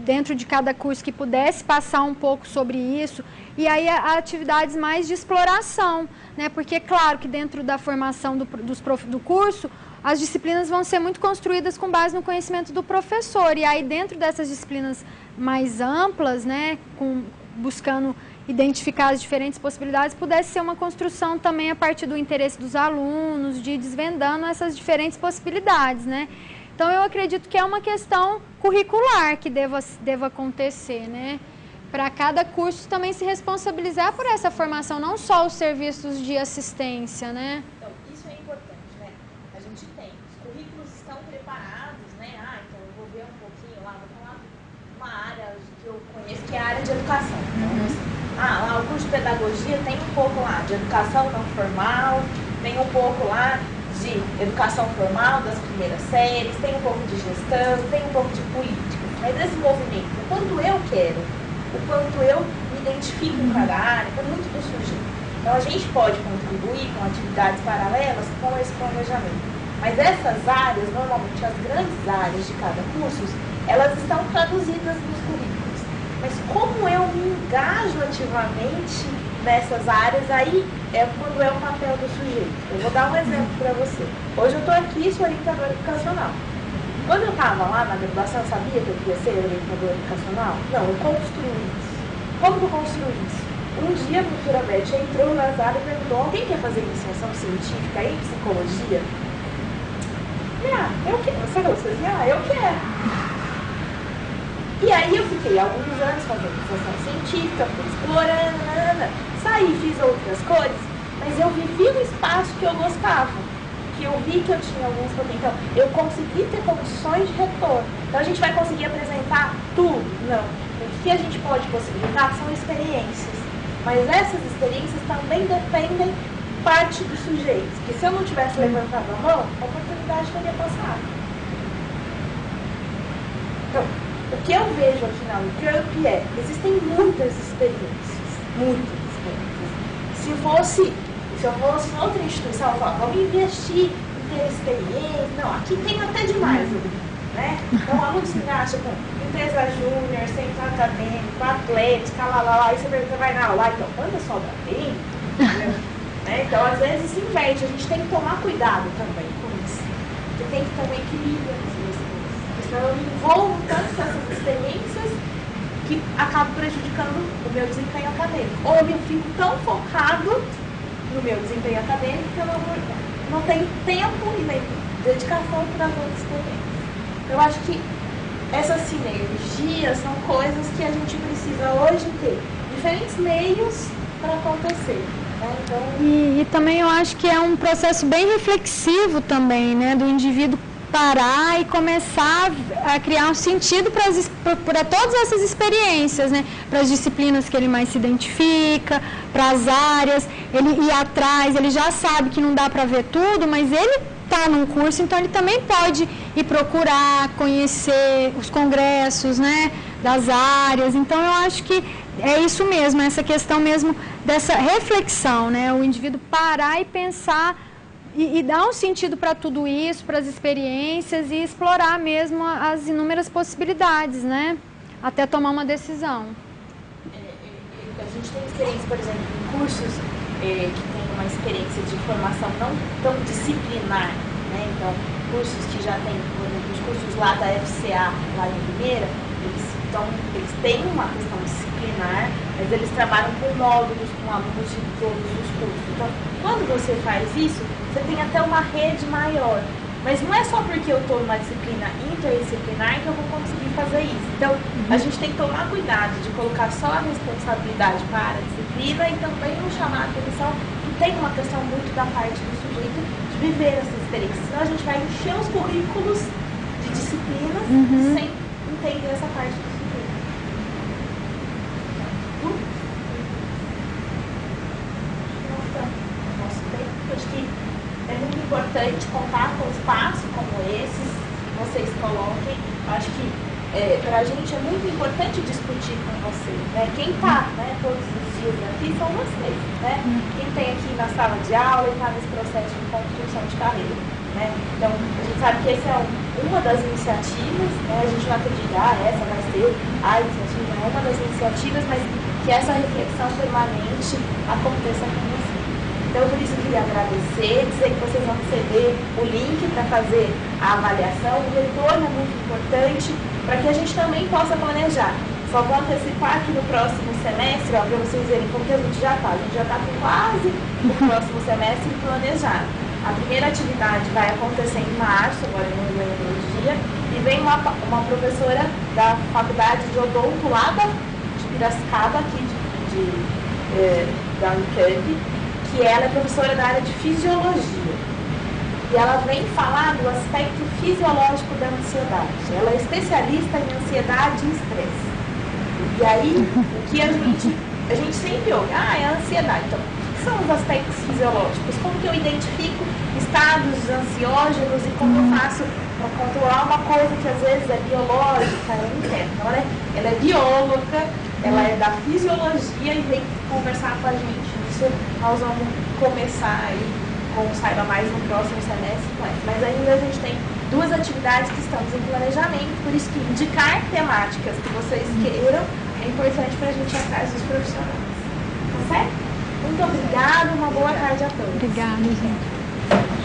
dentro de cada curso que pudesse passar um pouco sobre isso, e aí atividades mais de exploração, né? Porque, claro, que dentro da formação do curso, as disciplinas vão ser muito construídas com base no conhecimento do professor, e aí dentro dessas disciplinas mais amplas, né? Buscando identificar as diferentes possibilidades, pudesse ser uma construção também a partir do interesse dos alunos, de ir desvendando essas diferentes possibilidades, né? Então, eu acredito que é uma questão curricular que deva acontecer, né? Para cada curso também se responsabilizar por essa formação, não só os serviços de assistência, né? Então, isso é importante, né? A gente tem, os currículos estão preparados, né? Então eu vou ver um pouquinho lá, vou falar uma área que eu conheço, que é a área de educação. Então, assim, lá o curso de pedagogia tem um pouco lá de educação não formal, tem um pouco lá de educação formal das primeiras séries, tem um pouco de gestão, tem um pouco de política. Mas esse movimento, o quanto eu quero, o quanto eu me identifico com cada área, é muito do sujeito. Então a gente pode contribuir com atividades paralelas com esse planejamento. Mas essas áreas, normalmente as grandes áreas de cada curso, elas estão traduzidas nos currículos. Mas como eu me engajo ativamente nessas áreas, aí é quando é o papel do sujeito. Eu vou dar um exemplo para você. Hoje eu estou aqui, sou orientadora educacional. Quando eu estava lá na graduação, eu sabia que eu queria ser orientadora educacional? Não, eu construí isso. Como que eu construí isso? Um dia a professora Beth entrou na sala e perguntou: alguém quer fazer iniciação científica em psicologia? Eu quero. Você falou assim, eu quero. E aí eu fiquei alguns anos fazendo iniciação científica, fui explorando, saí, fiz outras coisas, mas eu vivi um espaço que eu gostava, que eu vi que eu tinha alguns potenciais. Então, eu consegui ter condições de retorno. Então a gente vai conseguir apresentar tudo? Não. O que a gente pode possibilitar são experiências. Mas essas experiências também dependem parte dos sujeitos. Porque se eu não tivesse levantado a mão, a oportunidade teria passado. Então, o que eu vejo aqui na Unicamp é, existem muitas experiências. Se eu fosse outra instituição, vamos investir em ter experiência. Não, aqui tem até demais, né? Então, o aluno se encaixa com empresa júnior, centro acadêmico, atlética, lá, e você vai na aula, então, quando a sobra tem, né? Então, às vezes, se inverte, a gente tem que tomar cuidado também com isso. Porque tem que ter um equilíbrio nas duas coisas. Porque senão eu me envolvo tanto com essas experiências que acabo prejudicando o meu desempenho acadêmico. Ou eu fico tão focado no meu desempenho acadêmico que eu não tenho tempo e nem dedicação para as outras experiências. Eu acho que essas sinergias são coisas que a gente precisa hoje ter diferentes meios para acontecer. Né? Então... E também eu acho que é um processo bem reflexivo também, né, do indivíduo parar e começar a criar um sentido para todas essas experiências, né? Para as disciplinas que ele mais se identifica, para as áreas, ele ir atrás, ele já sabe que não dá para ver tudo, mas ele está num curso, então ele também pode ir procurar, conhecer os congressos, né, das áreas. Então eu acho que é isso mesmo, essa questão mesmo dessa reflexão, né? O indivíduo parar e pensar e dar um sentido para tudo isso, para as experiências e explorar mesmo as inúmeras possibilidades, né? Até tomar uma decisão. A gente tem experiência, por exemplo, em cursos que tem uma experiência de formação não tão disciplinar, né? Então, cursos que já tem, por exemplo, os cursos lá da FCA, lá em Limeira, eles têm uma questão disciplinar, mas eles trabalham com módulos, com alunos de todos os cursos. Então, quando você faz isso, você tem até uma rede maior. Mas não é só porque eu estou numa disciplina interdisciplinar que eu vou conseguir fazer isso. Então, a gente tem que tomar cuidado de colocar só a responsabilidade para a disciplina e também não chamar a atenção que tem uma questão muito da parte do sujeito de viver essa experiência. Senão a gente vai encher os currículos de disciplinas sem entender essa parte do sujeito. Acho que é muito importante contar com espaços como esses que vocês coloquem. Acho que para a gente é muito importante discutir com vocês, né? Quem está, né, todos os dias aqui são vocês, né? Quem tem aqui na sala de aula e está nesse processo de construção de carreira, né? Então, a gente sabe que essa é uma das iniciativas, né? A gente não acredita, essa vai ser a iniciativa, é uma das iniciativas, mas que essa reflexão permanente aconteça com vocês. Então, por isso eu queria agradecer, dizer que vocês vão receber o link para fazer a avaliação. O retorno é muito importante para que a gente também possa planejar. Só vou antecipar que no próximo semestre, para vocês verem como que a gente já está. A gente já está com quase o próximo semestre planejado. A primeira atividade vai acontecer em março, agora eu não lembro o dia, e vem uma professora da Faculdade de Odonto lá de Piracicaba, aqui da Unicamp, que ela é professora da área de fisiologia. E ela vem falar do aspecto fisiológico da ansiedade. Ela é especialista em ansiedade e estresse. E aí, o que a gente sempre ouve, é a ansiedade. Então, o que são os aspectos fisiológicos? Como que eu identifico estados ansiógenos e como eu faço para controlar uma coisa que às vezes é biológica, é interna. Então, ela é bióloga, ela é da fisiologia e vem conversar com a gente. Nós vamos começar aí com o Saiba Mais no próximo semestre com essa. Mas ainda a gente tem 2 atividades que estamos em planejamento, por isso que indicar temáticas que vocês queiram é importante para a gente ir atrás dos profissionais. Tá certo? Muito obrigada, uma boa tarde a todos. Obrigada, gente.